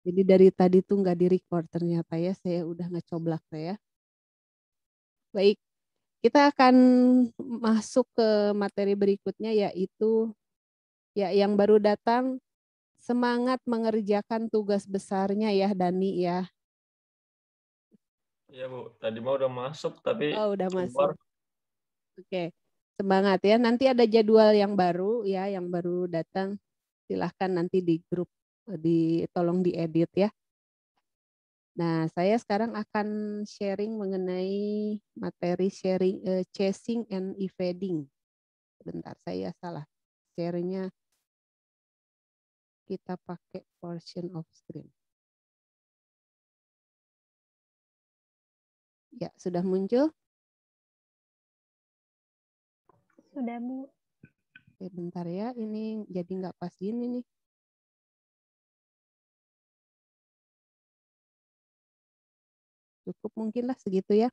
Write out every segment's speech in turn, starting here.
Jadi dari tadi tuh nggak di-record ternyata ya, saya udah ngecoblak saya. Baik, kita akan masuk ke materi berikutnya yaitu ya yang baru datang semangat mengerjakan tugas besarnya ya Dani ya. Iya Bu, tadi mah udah masuk tapi Oh udah keluar. masuk. Oke, semangat ya. Nanti ada jadwal yang baru ya, yang baru datang. Silahkan nanti di grup, tolong diedit ya. Nah, saya sekarang akan sharing mengenai materi chasing and evading. Bentar, saya salah. Sharingnya kita pakai portion of screen. Ya, sudah muncul? Sudah, Bu. Oke, bentar ya. Ini jadi nggak pas gini nih. Cukup mungkin lah segitu ya.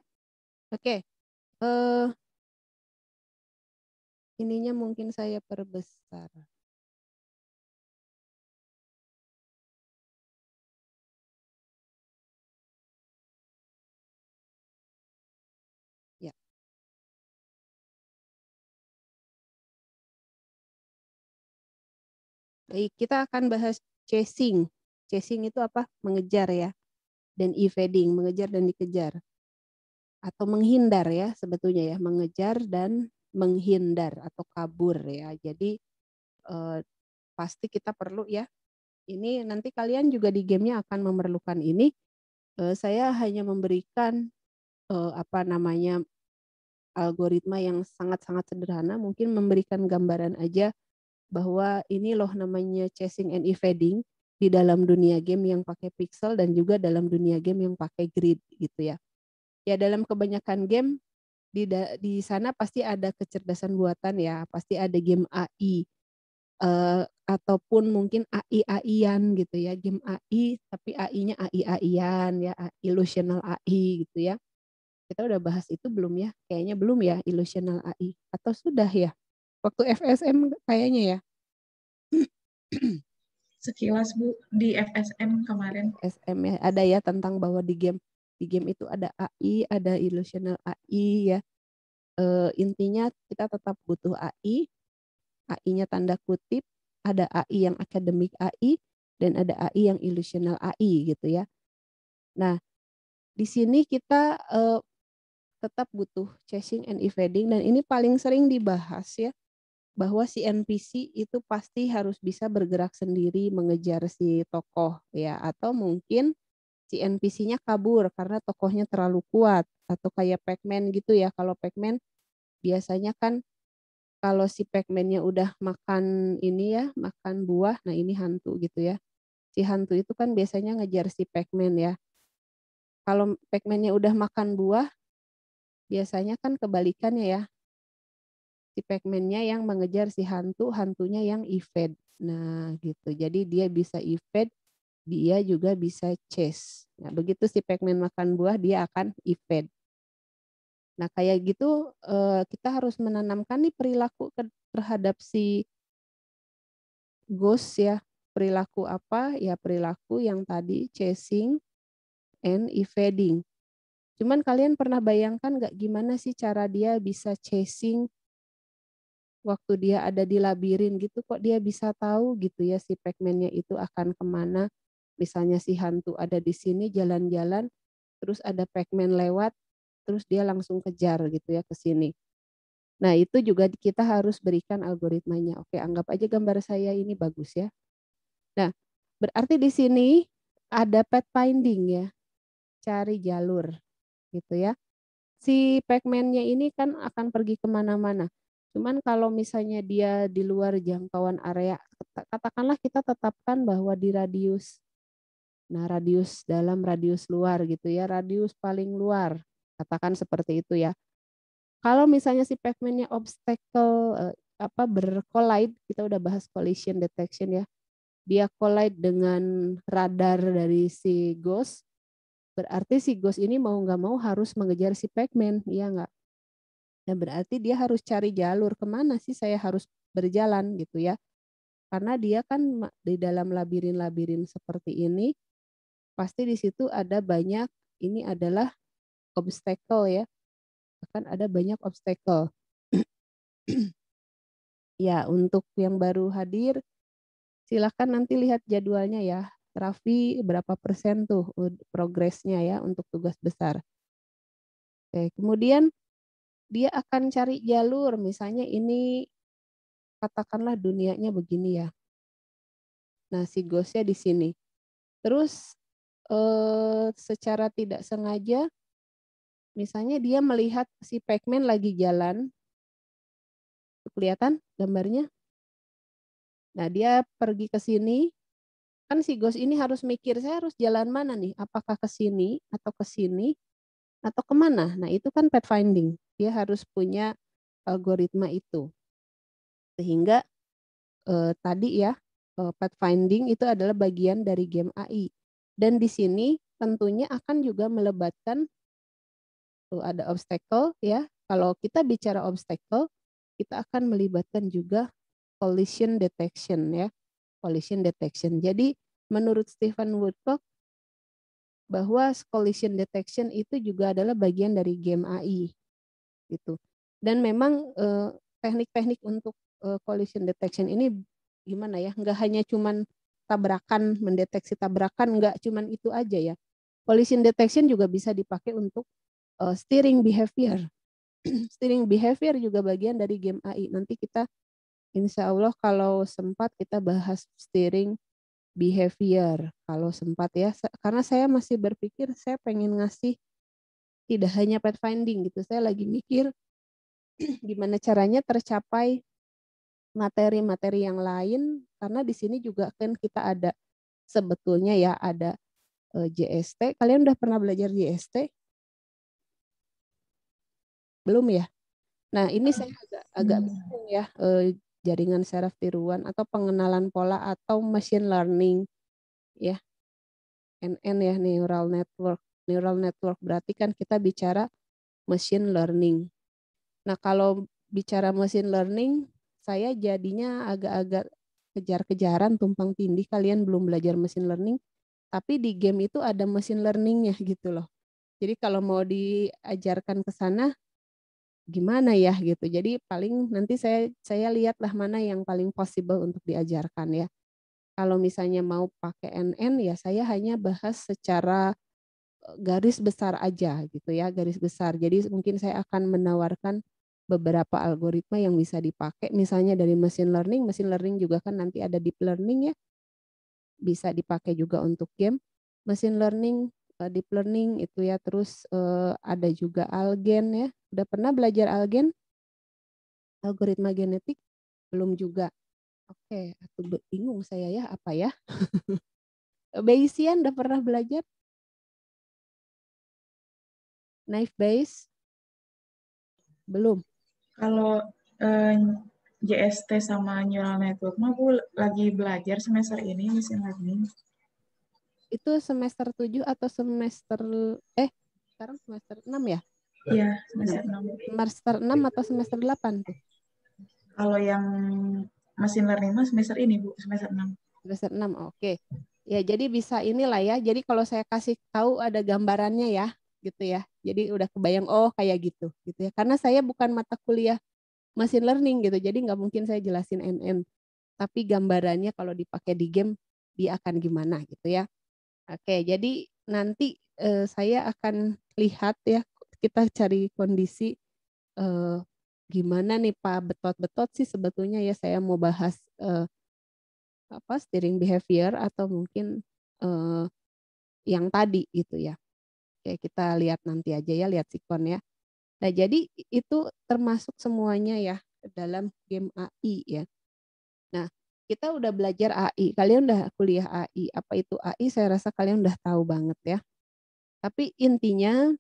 Oke. Ininya mungkin saya perbesar. Ya. Baik, kita akan bahas chasing. Chasing itu apa? Mengejar ya. Dan evading, mengejar dan dikejar. Atau menghindar ya sebetulnya ya. Mengejar dan menghindar atau kabur ya. Jadi pasti kita perlu ya. Ini nanti kalian juga di gamenya akan memerlukan ini. Saya hanya memberikan algoritma yang sangat-sangat sederhana. Mungkin memberikan gambaran aja bahwa ini loh namanya chasing and evading di dalam dunia game yang pakai pixel dan juga dalam dunia game yang pakai grid gitu ya. Ya dalam kebanyakan game di sana pasti ada kecerdasan buatan ya, pasti ada game AI ataupun mungkin AI-AI-an gitu ya, game AI tapi AI-nya AI-AI-an ya, illusional AI gitu ya. Kita udah bahas itu belum ya? Kayaknya belum ya illusional AI atau sudah ya? Waktu FSM kayaknya ya. Sekilas Bu di FSM kemarin. FSM ya ada ya tentang bahwa di game itu ada AI, ada illusional AI ya. Intinya kita tetap butuh AI, AI-nya tanda kutip, ada AI yang akademik AI dan ada AI yang illusional AI gitu ya. Nah, di sini kita tetap butuh chasing and evading dan ini paling sering dibahas ya bahwa si NPC itu pasti harus bisa bergerak sendiri mengejar si tokoh ya atau mungkin si NPC-nya kabur karena tokohnya terlalu kuat atau kayak Pac-Man gitu ya. Kalau Pac-Man biasanya kan kalau si Pac-Man-nya udah makan ini ya, makan buah, nah ini hantu gitu ya. Si hantu itu kan biasanya ngejar si Pac-Man ya. Kalau Pac-Man-nya udah makan buah, biasanya kan kebalikannya ya. Si Pac-Man-nya yang mengejar si hantu, hantunya yang evade. Nah gitu, jadi dia bisa evade, dia juga bisa chase. Nah begitu si Pac-Man makan buah, dia akan evade. Nah kayak gitu kita harus menanamkan nih perilaku terhadap si ghost ya. Perilaku apa? Ya perilaku yang tadi chasing and evading. Cuman kalian pernah bayangkan nggak gimana sih cara dia bisa chasing waktu dia ada di labirin gitu, kok dia bisa tahu gitu ya si Pac-Man-nya itu akan kemana. Misalnya si hantu ada di sini jalan-jalan, terus ada Pac-Man lewat, terus dia langsung kejar gitu ya ke sini. Nah itu juga kita harus berikan algoritmanya. Oke, anggap aja gambar saya ini bagus ya. Nah berarti di sini ada pathfinding ya, cari jalur gitu ya. Si Pac-Man-nya ini kan akan pergi kemana-mana. Cuman kalau misalnya dia di luar jangkauan area, katakanlah kita tetapkan bahwa di radius, nah radius dalam, radius luar gitu ya, radius paling luar, katakan seperti itu ya. Kalau misalnya si Pac-Man-nya obstacle bercollide, kita udah bahas collision detection ya, dia collide dengan radar dari si Ghost, berarti si Ghost ini mau nggak mau harus mengejar si Pac-Man, iya nggak? Nah berarti dia harus cari jalur kemana sih saya harus berjalan gitu ya. Karena dia kan di dalam labirin-labirin seperti ini, pasti di situ ada banyak, ini adalah obstacle ya, akan ada banyak obstacle. Ya, untuk yang baru hadir, silakan nanti lihat jadwalnya ya. Raffi berapa persen tuh progresnya ya untuk tugas besar. Oke, kemudian dia akan cari jalur, misalnya ini katakanlah dunianya begini ya. Nah, si ghost-nya di sini. Terus secara tidak sengaja, misalnya dia melihat si Pac-Man lagi jalan, kelihatan gambarnya. Nah, dia pergi ke sini, kan si ghost ini harus mikir, saya harus jalan mana nih? Apakah ke sini atau ke sini atau kemana? Nah, itu kan pathfinding. Dia harus punya algoritma itu. Sehingga tadi ya, pathfinding itu adalah bagian dari game AI. Dan di sini tentunya akan juga melibatkan ada obstacle ya. Kalau kita bicara obstacle, kita akan melibatkan juga collision detection ya. Collision detection. Jadi menurut Stephen Woodcock bahwa collision detection itu juga adalah bagian dari game AI gitu. Dan memang teknik-teknik untuk collision detection ini gimana ya? Nggak hanya cuman tabrakan, mendeteksi tabrakan, nggak cuman itu aja ya. Collision detection juga bisa dipakai untuk steering behavior. Steering behavior juga bagian dari game AI. Nanti kita insya Allah kalau sempat kita bahas steering behavior kalau sempat ya. Karena saya masih berpikir saya pengen ngasih tidak hanya pathfinding gitu. Saya lagi mikir gimana caranya tercapai materi-materi yang lain karena di sini juga kan kita ada sebetulnya ya ada JST. Kalian udah pernah belajar JST? Belum ya? Nah, ini saya agak bingung ya, jaringan saraf tiruan atau pengenalan pola atau machine learning ya. NN ya, neural network. Neural network berarti kan kita bicara machine learning. Nah, kalau bicara machine learning, saya jadinya agak-agak kejar-kejaran tumpang tindih kalian belum belajar machine learning, tapi di game itu ada machine learningnya gitu loh. Jadi kalau mau diajarkan ke sana gimana ya gitu. Jadi paling nanti saya lihatlah mana yang paling possible untuk diajarkan ya. Kalau misalnya mau pakai NN ya saya hanya bahas secara garis besar aja gitu ya, garis besar. Jadi mungkin saya akan menawarkan beberapa algoritma yang bisa dipakai misalnya dari machine learning juga kan nanti ada deep learning ya. Bisa dipakai juga untuk game. Machine learning, deep learning itu ya, terus ada juga algen ya. Udah pernah belajar algen? Algoritma genetik? Belum juga. Oke, atau bingung saya ya apa ya? Bayesian udah pernah belajar? Naive Bayes? Belum. Kalau JST sama neural network mah Bu lagi belajar semester ini machine learning. Itu semester 7 atau semester sekarang semester 6 ya? Iya, semester 6. Semester 6 atau semester 8 tuh? Kalau yang machine learning mah semester ini Bu, semester 6. Semester 6, oke. Ya, jadi bisa inilah ya. Jadi kalau saya kasih tahu ada gambarannya ya, gitu ya. Jadi udah kebayang oh kayak gitu ya. Karena saya bukan mata kuliah machine learning gitu. Jadi nggak mungkin saya jelasin NN. Tapi gambarannya kalau dipakai di game dia akan gimana gitu ya. Oke, jadi nanti saya akan lihat ya, kita cari kondisi gimana nih Pak Betot-Betot sih sebetulnya ya saya mau bahas steering behavior atau mungkin yang tadi gitu ya. Oke, kita lihat nanti aja ya, lihat sikon ya. Nah, jadi itu termasuk semuanya ya dalam game AI ya. Nah, kita udah belajar AI, kalian udah kuliah AI. Apa itu AI? Saya rasa kalian udah tahu banget ya. Tapi intinya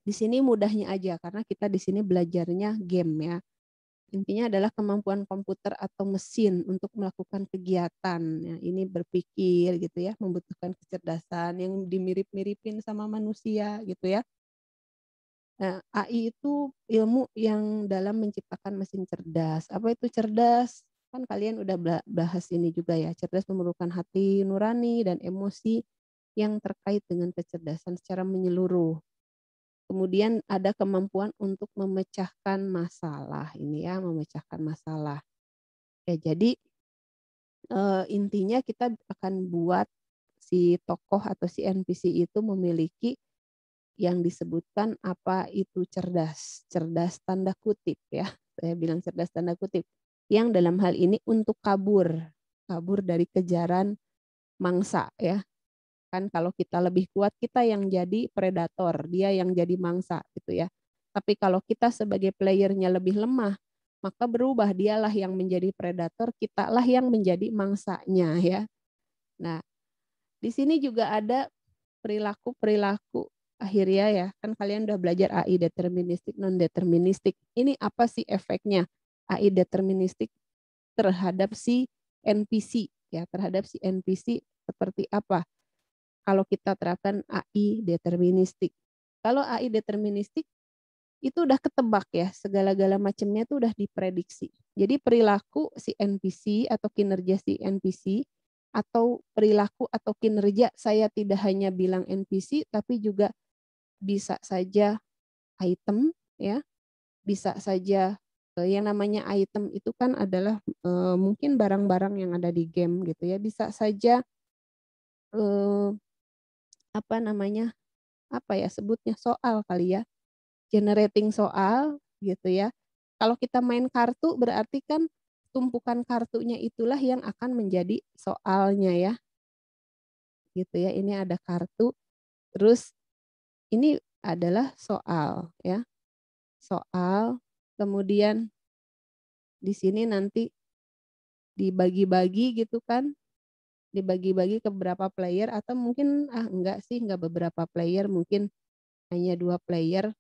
di sini mudahnya aja karena kita di sini belajarnya game ya. Intinya adalah kemampuan komputer atau mesin untuk melakukan kegiatan. Ya, ini berpikir gitu ya, membutuhkan kecerdasan yang dimirip-miripin sama manusia gitu ya. Nah, AI itu ilmu yang dalam menciptakan mesin cerdas. Apa itu cerdas? Kan kalian udah bahas ini juga ya. Cerdas memerlukan hati nurani dan emosi yang terkait dengan kecerdasan secara menyeluruh. Kemudian ada kemampuan untuk memecahkan masalah, ini ya, memecahkan masalah. Ya, jadi intinya kita akan buat si tokoh atau si NPC itu memiliki yang disebutkan apa itu cerdas tanda kutip ya. Saya bilang cerdas tanda kutip. Yang dalam hal ini untuk kabur dari kejaran mangsa ya. Kan kalau kita lebih kuat kita yang jadi predator, dia yang jadi mangsa gitu ya. Tapi kalau kita sebagai playernya lebih lemah, maka berubah, dialah yang menjadi predator, kitalah yang menjadi mangsanya ya. Nah, di sini juga ada perilaku akhirnya ya, kan kalian udah belajar AI deterministik, non deterministik. Ini apa sih efeknya AI deterministik terhadap si NPC ya, terhadap si NPC seperti apa kalau kita terapkan AI deterministik. Kalau AI deterministik itu udah ketebak ya, segala-gala macamnya itu udah diprediksi. Jadi perilaku si NPC atau kinerja si NPC atau perilaku atau kinerja, saya tidak hanya bilang NPC tapi juga bisa saja item ya, bisa saja yang namanya item itu kan adalah mungkin barang-barang yang ada di game gitu ya, bisa saja apa ya sebutnya, soal kali ya, generating soal gitu ya. Kalau kita main kartu berarti kan tumpukan kartunya itulah yang akan menjadi soalnya ya. Gitu ya, ini ada kartu, terus ini adalah soal ya. Soal, kemudian di sini nanti dibagi-bagi gitu kan, dibagi-bagi ke beberapa player atau mungkin enggak sih, enggak beberapa player, mungkin hanya 2 player,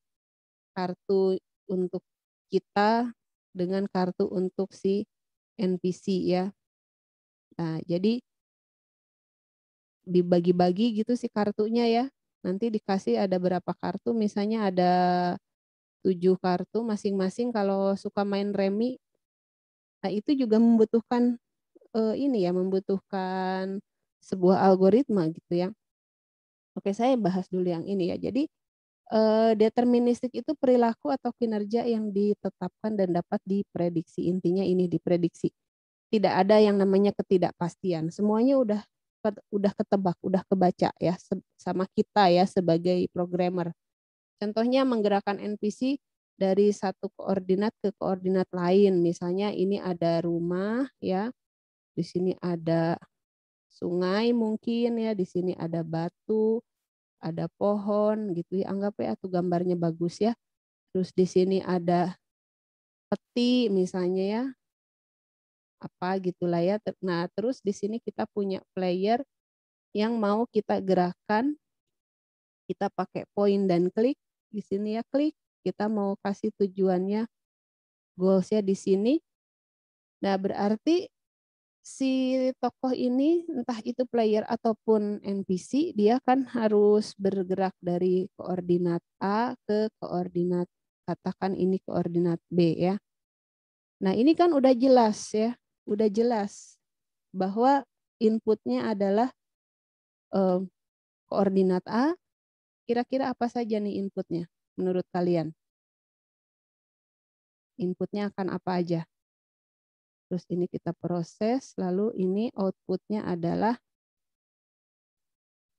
kartu untuk kita dengan kartu untuk si NPC ya. Nah, jadi dibagi-bagi gitu si kartunya ya. Nanti dikasih ada berapa kartu, misalnya ada 7 kartu masing-masing kalau suka main remi. Nah, itu juga membutuhkan ini ya, membutuhkan sebuah algoritma gitu ya. Oke, saya bahas dulu yang ini ya. Jadi deterministik itu perilaku atau kinerja yang ditetapkan dan dapat diprediksi. Intinya ini diprediksi. Tidak ada yang namanya ketidakpastian. Semuanya udah ketebak, udah kebaca ya sama kita ya sebagai programmer. Contohnya menggerakkan NPC dari satu koordinat ke koordinat lain. Misalnya ini ada rumah ya. Di sini ada sungai mungkin ya, di sini ada batu, ada pohon gitu ya, anggap ya tuh gambarnya bagus ya. Terus di sini ada peti misalnya ya, apa gitulah ya. Nah, terus di sini kita punya player yang mau kita gerakkan, kita pakai point dan klik di sini ya, klik. Kita mau kasih tujuannya, goalsnya di sini. Nah, berarti si tokoh ini entah itu player ataupun NPC, dia kan harus bergerak dari koordinat A ke koordinat, katakan ini koordinat B ya. Nah, ini kan udah jelas ya, udah jelas bahwa inputnya adalah koordinat A. Kira-kira apa saja nih inputnya menurut kalian? Inputnya akan apa aja? Terus ini kita proses, lalu ini outputnya adalah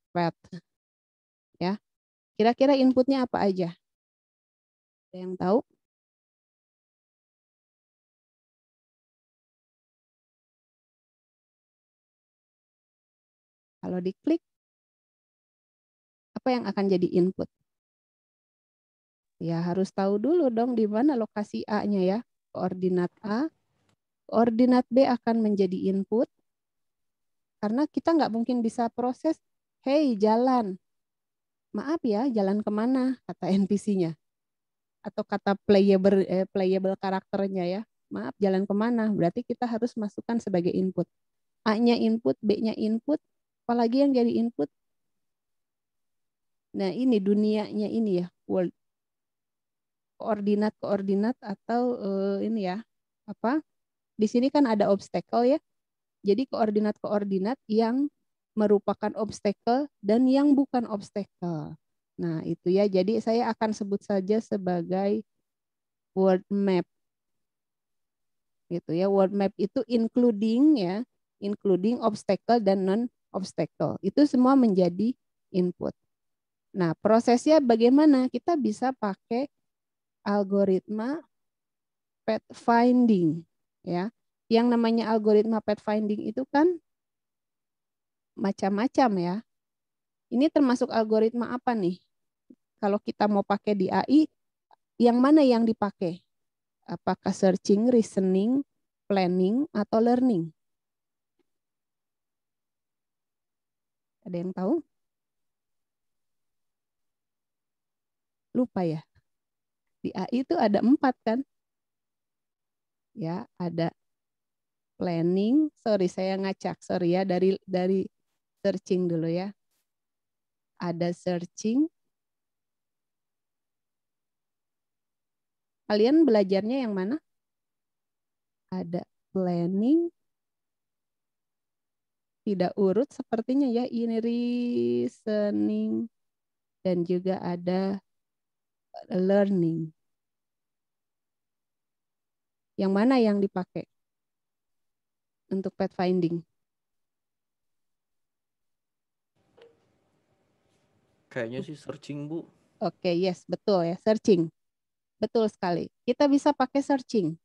path. Ya, kira-kira inputnya apa aja? Ada yang tahu? Kalau diklik, apa yang akan jadi input? Ya harus tahu dulu dong di mana lokasi A-nya ya. Koordinat A, koordinat B akan menjadi input. Karena kita nggak mungkin bisa proses, hey jalan. Maaf ya, jalan kemana? Kata NPC-nya. Atau kata playable karakternya ya. Maaf, jalan kemana? Berarti kita harus masukkan sebagai input. A-nya input, B-nya input, apalagi yang jadi input. Nah ini dunianya ini ya, world. Koordinat atau ini ya, apa? Di sini kan ada obstacle ya. Jadi koordinat yang merupakan obstacle dan yang bukan obstacle. Nah, itu ya. Jadi saya akan sebut saja sebagai word map. Gitu ya. Word map itu including ya, including obstacle dan non obstacle. Itu semua menjadi input. Nah, prosesnya bagaimana? Kita bisa pakai algoritma pathfinding ya. Yang namanya algoritma pathfinding itu kan macam-macam ya. Ini termasuk algoritma apa nih? Kalau kita mau pakai di AI, yang mana yang dipakai? Apakah searching, reasoning, planning, atau learning? Ada yang tahu? Lupa ya. Di AI itu ada 4 kan? Ya, ada planning. Sorry, saya ngacak. Sorry ya, dari searching dulu ya. Ada searching. Kalian belajarnya yang mana? Ada planning. Tidak urut sepertinya ya. Ini reasoning. Dan juga ada learning. Yang mana yang dipakai untuk pathfinding? Kayaknya sih searching, Bu. Oke, yes, betul ya, searching. Betul sekali. Kita bisa pakai searching.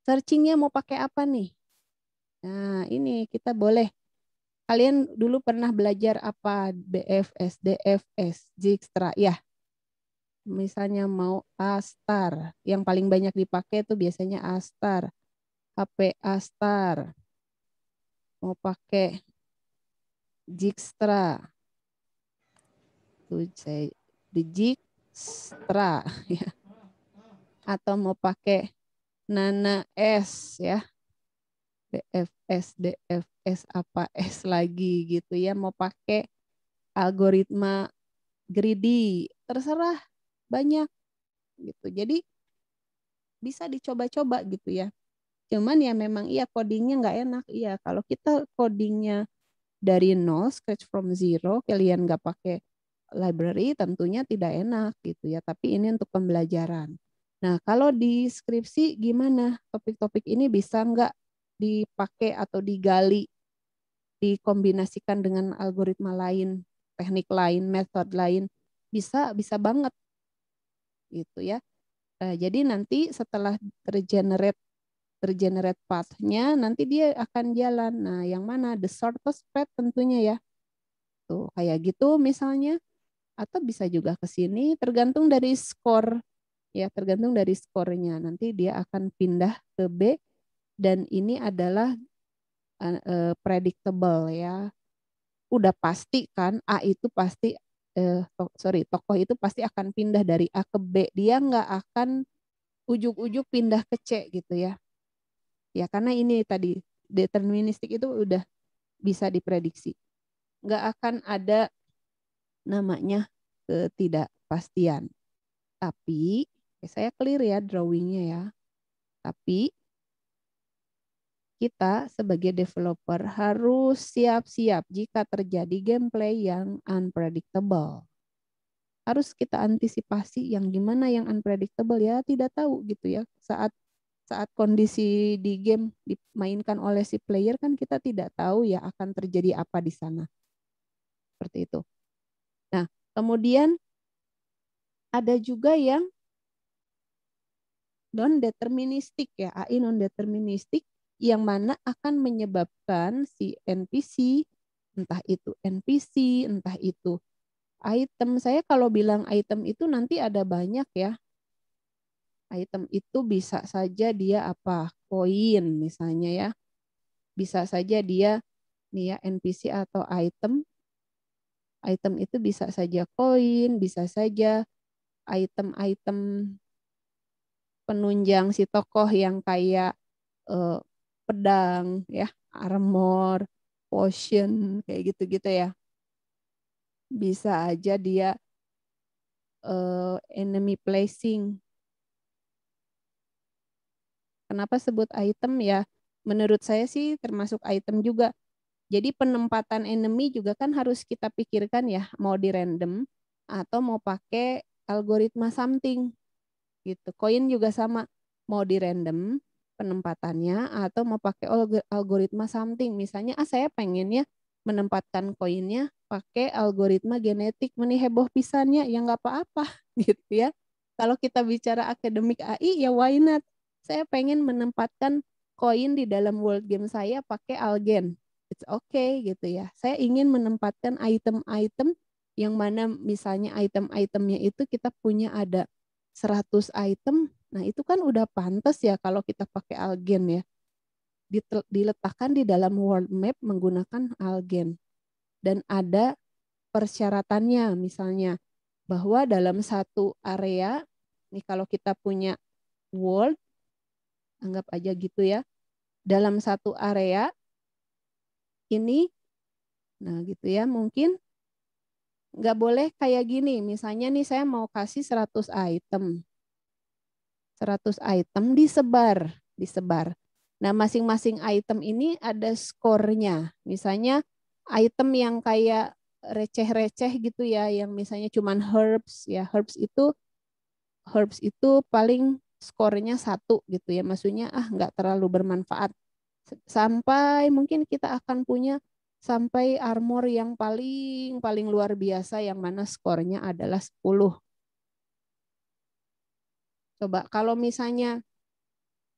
Searchingnya mau pakai apa nih? Nah, ini kita boleh. Kalian dulu pernah belajar apa? BFS, DFS, Dijkstra, ya. Misalnya mau Astar. Yang paling banyak dipakai itu biasanya Astar. HP Astar. Mau pakai Dijkstra. Tuh, saya Dijkstra ya. Atau mau pakai Nana S ya. BFS, DFS apa S lagi gitu ya. Mau pakai algoritma greedy, terserah banyak gitu. Jadi bisa dicoba-coba gitu ya. Cuman ya memang iya codingnya nggak enak. Iya kalau kita codingnya dari nol, scratch from zero, kalian nggak pakai library tentunya tidak enak gitu ya. Tapi ini untuk pembelajaran. Nah kalau di skripsi gimana? Topik-topik ini bisa nggak dipakai atau digali, dikombinasikan dengan algoritma lain, teknik lain, metode lain? Bisa banget gitu ya. Jadi nanti setelah tergenerate path-nya, nanti dia akan jalan. Nah, yang mana? The shortest path tentunya ya. Tuh, kayak gitu misalnya. Atau bisa juga ke sini, tergantung dari skor. Ya, tergantung dari skornya. Nanti dia akan pindah ke B. Dan ini adalah predictable ya. Udah pasti kan, A itu pasti, tokoh itu pasti akan pindah dari A ke B. Dia nggak akan ujuk-ujuk pindah ke C gitu ya. Ya karena ini tadi deterministik itu udah bisa diprediksi. Nggak akan ada namanya ketidakpastian. Tapi saya clear ya drawingnya ya. Tapi kita sebagai developer harus siap-siap jika terjadi gameplay yang unpredictable. Harus kita antisipasi yang gimana yang unpredictable ya tidak tahu gitu ya. Saat kondisi di game dimainkan oleh si player kan kita tidak tahu ya akan terjadi apa di sana. Seperti itu. Nah, kemudian ada juga yang non-deterministik ya, AI non-deterministik yang mana akan menyebabkan si NPC, entah itu NPC, entah itu item. Saya kalau bilang item itu nanti ada banyak ya. Item itu bisa saja dia apa? Koin misalnya ya. Bisa saja dia nih ya NPC atau item. Item itu bisa saja koin, bisa saja item-item penunjang si tokoh yang kayak eh, pedang ya, armor, potion kayak gitu-gitu ya. Bisa aja dia enemy placing. Kenapa sebut item ya? Menurut saya sih termasuk item juga. Jadi penempatan enemy juga kan harus kita pikirkan ya, mau di random atau mau pakai algoritma something gitu. Koin juga sama, mau di random penempatannya atau mau pakai algoritma something. Misalnya saya pengennya menempatkan koinnya pakai algoritma genetik, meni heboh pisannya, ya nggak apa-apa gitu ya. Kalau kita bicara akademik AI ya why not? Saya pengen menempatkan koin di dalam world game saya pakai algen. It's okay gitu ya. Saya ingin menempatkan item-item yang mana misalnya item-itemnya itu kita punya ada 100 item. Nah, itu kan udah pantas ya kalau kita pakai algen ya. Diletakkan di dalam world map menggunakan algen. Dan ada persyaratannya misalnya bahwa dalam satu area, nih kalau kita punya world, anggap aja gitu ya, dalam satu area ini, nah gitu ya, mungkin nggak boleh kayak gini, misalnya nih saya mau kasih 100 item. 100 item disebar. Nah, masing-masing item ini ada skornya. Misalnya item yang kayak receh-receh gitu ya, yang misalnya cuman herbs ya. Herbs itu paling skornya 1 gitu ya. Maksudnya nggak terlalu bermanfaat. Sampai mungkin kita akan punya sampai armor yang paling luar biasa yang mana skornya adalah 10. Coba kalau misalnya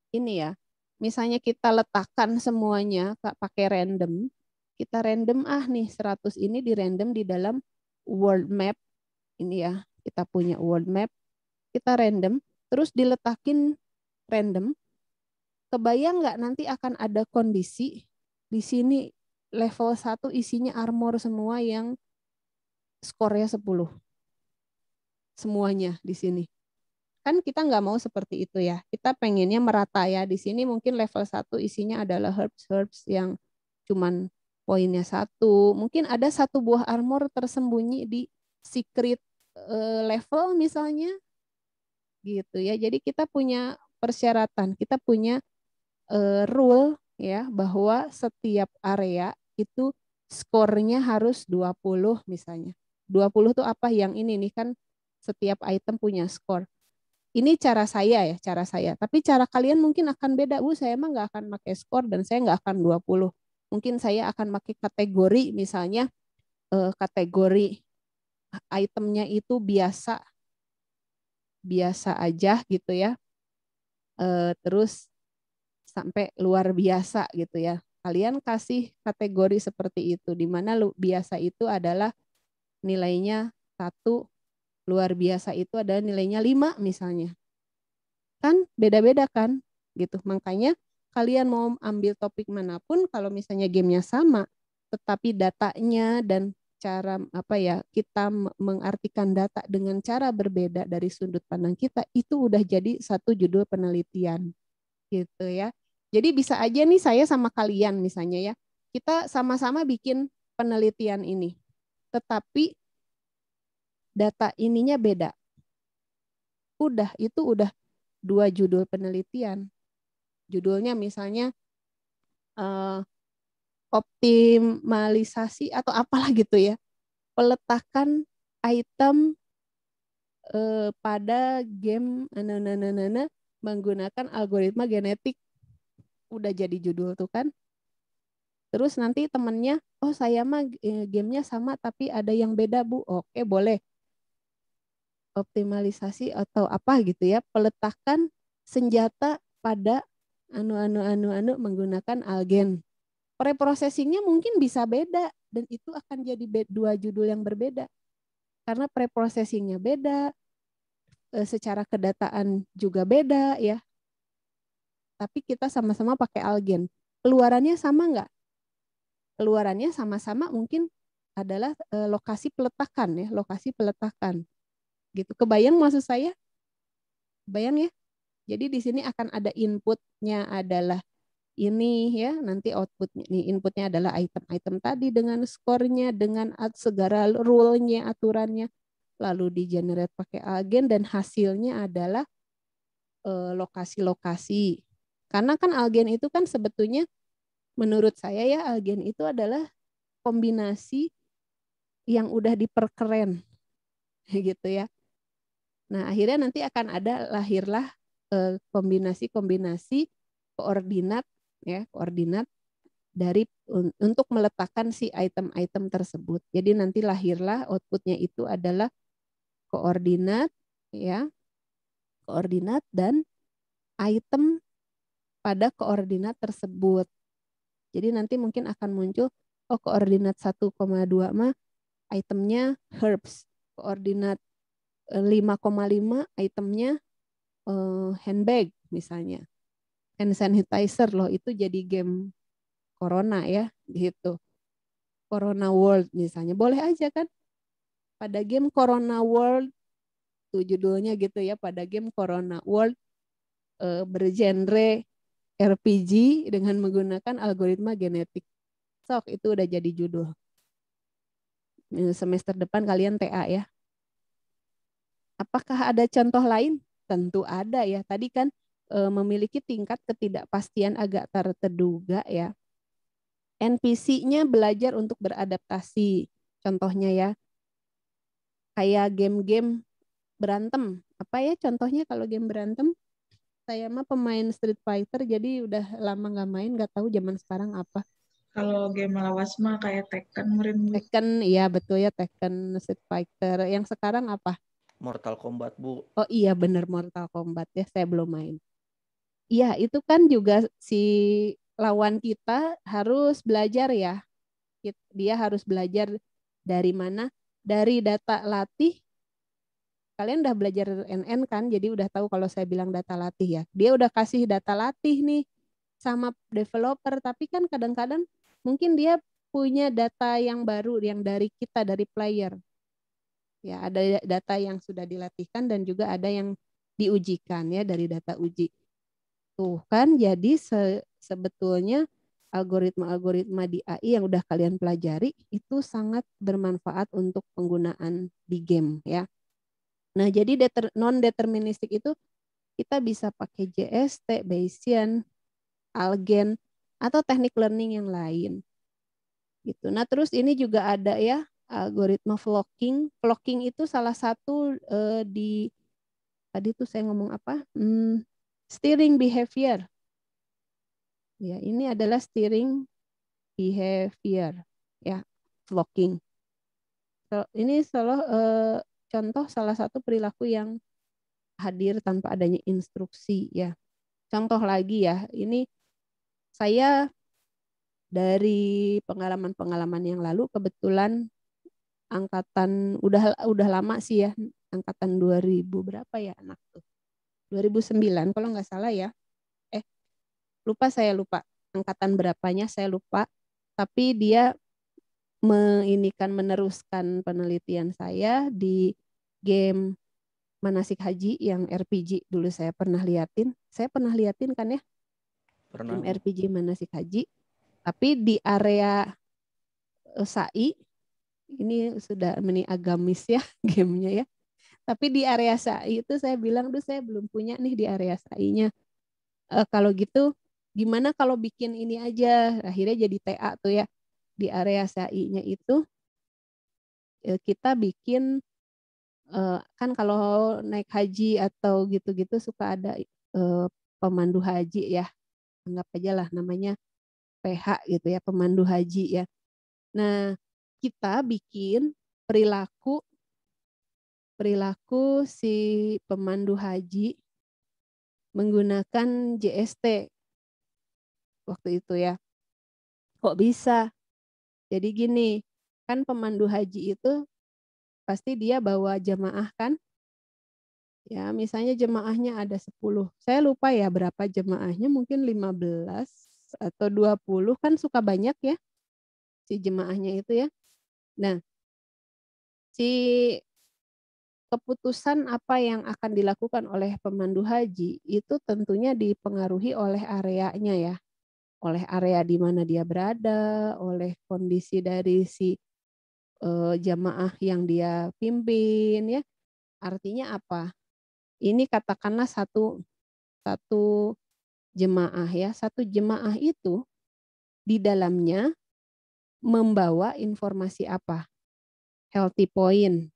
ini ya, misalnya kita letakkan semuanya pakai random, kita random nih 100 ini di random di dalam world map. Ini ya, kita punya world map, kita random, terus diletakin random. Kebayang nggak nanti akan ada kondisi di sini level 1 isinya armor semua yang skornya 10. Semuanya di sini. Kan kita nggak mau seperti itu ya. Kita pengennya merata ya. Di sini mungkin level 1 isinya adalah herbs yang cuman poinnya 1. Mungkin ada 1 buah armor tersembunyi di secret level misalnya. Gitu ya. Jadi kita punya persyaratan, kita punya rule ya bahwa setiap area itu skornya harus 20 misalnya. 20 tuh apa yang ini nih kan setiap item punya skor. Ini cara saya ya, cara saya. Tapi cara kalian mungkin akan beda. Saya emang nggak akan pakai skor dan saya nggak akan 20. Mungkin saya akan pakai kategori, misalnya kategori itemnya itu biasa aja gitu ya. Terus sampai luar biasa gitu ya. Kalian kasih kategori seperti itu, di mana biasa itu adalah nilainya 1, luar biasa itu adalah nilainya 5 misalnya. Kan beda-beda kan gitu. Makanya kalian mau ambil topik manapun kalau misalnya gamenya sama tetapi datanya dan cara kita mengartikan data dengan cara berbeda dari sudut pandang kita, itu udah jadi satu judul penelitian gitu ya. Jadi bisa aja nih saya sama kalian misalnya ya, kita sama-sama bikin penelitian ini tetapi data ininya beda. Itu udah 2 judul penelitian. Judulnya misalnya optimalisasi atau apalah gitu ya. Peletakan item pada game menggunakan algoritma genetik. Udah jadi judul tuh kan. Terus nanti temennya, saya mah gamenya sama tapi ada yang beda Bu. Oke boleh. Optimalisasi atau apa gitu ya, peletakan senjata pada menggunakan algen. Preprocessingnya mungkin bisa beda dan itu akan jadi 2 judul yang berbeda karena preprocessingnya beda, secara kedataan juga beda ya. Tapi kita sama-sama pakai algen. Keluarannya sama nggak? Keluarannya sama-sama mungkin adalah lokasi peletakan ya, lokasi peletakan. Gitu. Kebayang maksud saya? Bayang ya? Jadi di sini akan ada inputnya adalah ini ya, nanti outputnya nih, inputnya adalah item-item tadi dengan skornya, dengan segala rule-nya, aturannya, lalu di generate pakai algen dan hasilnya adalah lokasi-lokasi. Karena kan algen itu kan sebetulnya menurut saya ya algen itu adalah kombinasi yang udah diperkeren gitu ya. Nah, akhirnya nanti akan lahirlah kombinasi-kombinasi koordinat ya, koordinat untuk meletakkan si item-item tersebut. Jadi nanti lahirlah outputnya itu adalah koordinat ya, koordinat dan item pada koordinat tersebut. Jadi nanti mungkin akan muncul koordinat 1,2 mah itemnya herbs, koordinat 5,5 itemnya handbag misalnya. Hand sanitizer loh, itu jadi game Corona ya gitu. Corona World misalnya. Boleh aja kan? Pada game Corona World, tuh judulnya gitu ya, pada game Corona World bergenre RPG dengan menggunakan algoritma genetik. Sok, itu udah jadi judul. Semester depan kalian TA ya. Apakah ada contoh lain? Tentu ada ya. Tadi kan memiliki tingkat ketidakpastian agak terduga ya. NPC-nya belajar untuk beradaptasi. Contohnya ya, kayak game-game berantem. Apa ya contohnya kalau game berantem? Saya mah pemain Street Fighter, jadi udah lama nggak main, nggak tahu zaman sekarang apa. Kalau game lawas mah kayak Tekken meureun Bu. Tekken, iya betul ya, Tekken, Street Fighter. Yang sekarang apa? Mortal Kombat, Bu. Oh iya bener, Mortal Kombat ya, saya belum main. Iya, itu kan juga si lawan kita harus belajar ya. Dia harus belajar dari mana? Dari data latih. Kalian udah belajar NN kan, jadi udah tahu kalau saya bilang data latih ya. Dia udah kasih data latih nih sama developer, tapi kan kadang-kadang mungkin dia punya data yang baru yang dari kita, dari player. Ya, ada data yang sudah dilatihkan dan juga ada yang diujikan ya dari data uji. Tuh kan, jadi sebetulnya algoritma-algoritma di AI yang udah kalian pelajari itu sangat bermanfaat untuk penggunaan di game ya. Nah, jadi non-deterministik itu kita bisa pakai JST, Bayesian, algen, atau teknik learning yang lain. Gitu. Nah, terus ini juga ada ya algoritma flocking. Flocking itu salah satu tadi tuh saya ngomong apa? Steering behavior. Ya, ini adalah steering behavior ya, flocking. Ini contoh salah satu perilaku yang hadir tanpa adanya instruksi ya. Contoh lagi ya, ini saya dari pengalaman-pengalaman yang lalu kebetulan angkatan udah lama sih ya, angkatan 2000 berapa ya anak tuh? 2009 kalau nggak salah ya. Saya lupa angkatan berapanya, saya lupa. Tapi dia meneruskan penelitian saya di game manasik haji yang RPG dulu saya pernah liatin. Saya pernah liatin kan ya? Pernah, Game Bu. RPG manasik haji. Tapi di area SAI, ini sudah agamis ya gamenya ya. Tapi di area SAI itu saya bilang, saya belum punya nih di area SAI-nya. Kalau gitu, gimana kalau bikin ini aja? Akhirnya jadi TA tuh ya. Di area SAI-nya itu kita bikin kan kalau naik haji atau gitu-gitu suka ada pemandu haji ya, anggap aja lah namanya PH gitu ya, pemandu haji ya. Nah, kita bikin perilaku si pemandu haji menggunakan JST waktu itu ya. Kok bisa? Jadi gini, kan pemandu haji itu pasti dia bawa jamaah kan? Ya, misalnya jemaahnya ada 10. Saya lupa ya berapa jemaahnya, mungkin 15 atau 20 kan suka banyak ya si jemaahnya itu ya. Nah, si keputusan apa yang akan dilakukan oleh pemandu haji itu tentunya dipengaruhi oleh areanya ya. Oleh area di mana dia berada, oleh kondisi dari si jamaah yang dia pimpin ya. Artinya apa? Ini katakanlah satu jemaah ya. Satu jemaah itu di dalamnya membawa informasi apa? Healthy point,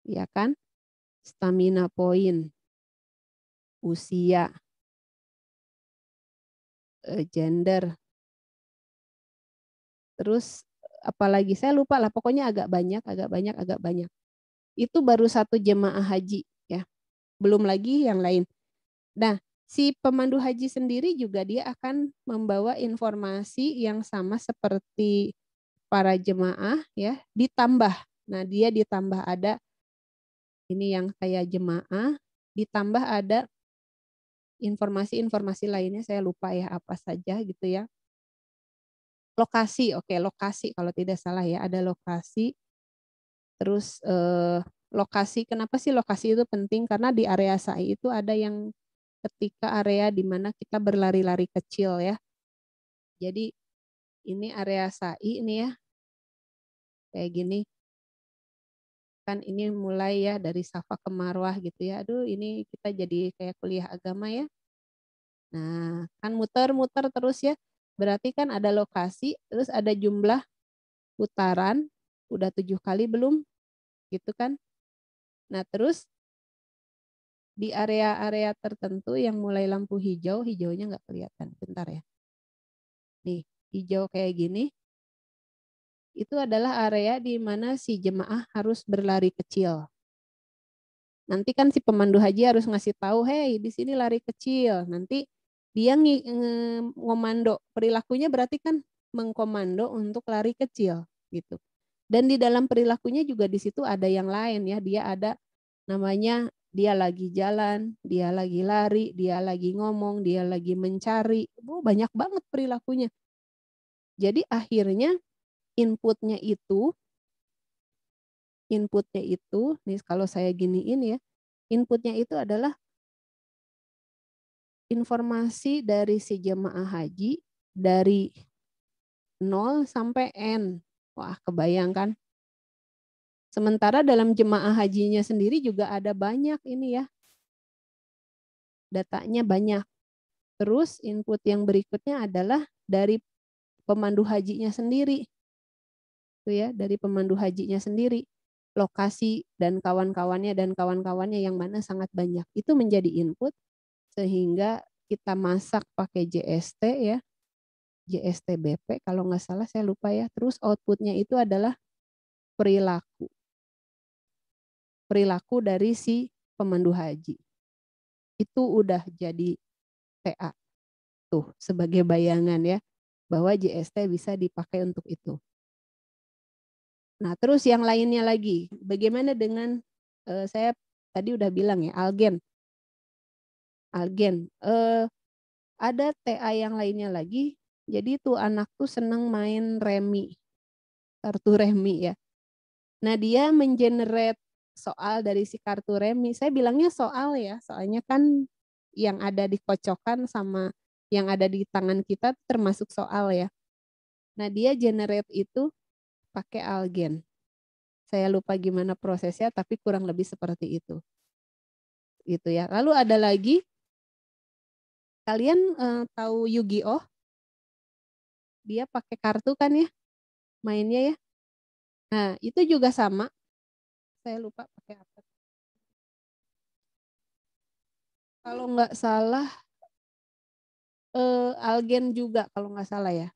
ya kan? Stamina point, usia, gender, terus apalagi saya lupa lah, pokoknya agak banyak. Itu baru satu jemaah haji ya, belum lagi yang lain. Nah, si pemandu haji sendiri juga dia akan membawa informasi yang sama seperti para jemaah ya, ditambah. Nah, dia ditambah ada ini yang kayak jemaah, ditambah ada informasi-informasi lainnya, saya lupa ya apa saja gitu ya. Lokasi, oke, lokasi kalau tidak salah ya, ada lokasi. Terus lokasi, kenapa sih lokasi itu penting? Karena di area sa'i itu ada yang ketika area di mana kita berlari-lari kecil ya. Jadi ini area sa'i ini ya, kayak gini. Kan ini mulai ya dari Safa ke Marwah gitu ya. Aduh ini kita jadi kayak kuliah agama ya. Nah kan muter-muter terus ya. Berarti kan ada lokasi, terus ada jumlah putaran. Udah 7 kali belum? Gitu kan. Nah terus di area-area tertentu yang mulai lampu hijau, hijaunya nggak kelihatan. Bentar ya. Nih hijau kayak gini. Itu adalah area di mana si jemaah harus berlari kecil. Nanti kan si pemandu haji harus ngasih tahu, hey di sini lari kecil. Nanti dia ngomando, perilakunya berarti kan mengkomando untuk lari kecil gitu. Dan di dalam perilakunya juga di situ ada yang lain ya. Dia ada namanya dia lagi jalan, dia lagi lari, dia lagi ngomong, dia lagi mencari. Banyak banget perilakunya. Jadi akhirnya inputnya itu, nih kalau saya giniin ya, inputnya itu adalah informasi dari si jemaah haji dari 0 sampai N. Wah, kebayangkan. Sementara dalam jemaah hajinya sendiri juga ada banyak ini ya. Datanya banyak. Terus input yang berikutnya adalah dari pemandu hajinya sendiri. Itu ya, dari pemandu hajinya sendiri. Lokasi dan kawan-kawannya yang mana sangat banyak. Itu menjadi input sehingga kita masak pakai JST ya. JSTBP kalau nggak salah saya lupa ya. Terus outputnya itu adalah perilaku. Perilaku dari si pemandu haji. Itu udah jadi TA. Tuh sebagai bayangan ya. Bahwa JST bisa dipakai untuk itu. Nah terus yang lainnya lagi. Bagaimana dengan saya tadi udah bilang ya algen. Ada TA yang lainnya lagi. Jadi tuh anak tuh seneng main remi. Kartu remi ya. Nah dia mengenerate soal dari si kartu remi. Saya bilangnya soal ya. Soalnya kan yang ada di kocokan sama yang ada di tangan kita termasuk soal ya. Nah dia generate itu pakai algen. Saya lupa gimana prosesnya tapi kurang lebih seperti itu. Gitu ya. Lalu ada lagi. Kalian tahu Yu-Gi-Oh? Dia pakai kartu kan ya? Mainnya ya. Nah, itu juga sama. Saya lupa pakai apa. Kalau nggak salah, algen juga kalau nggak salah ya.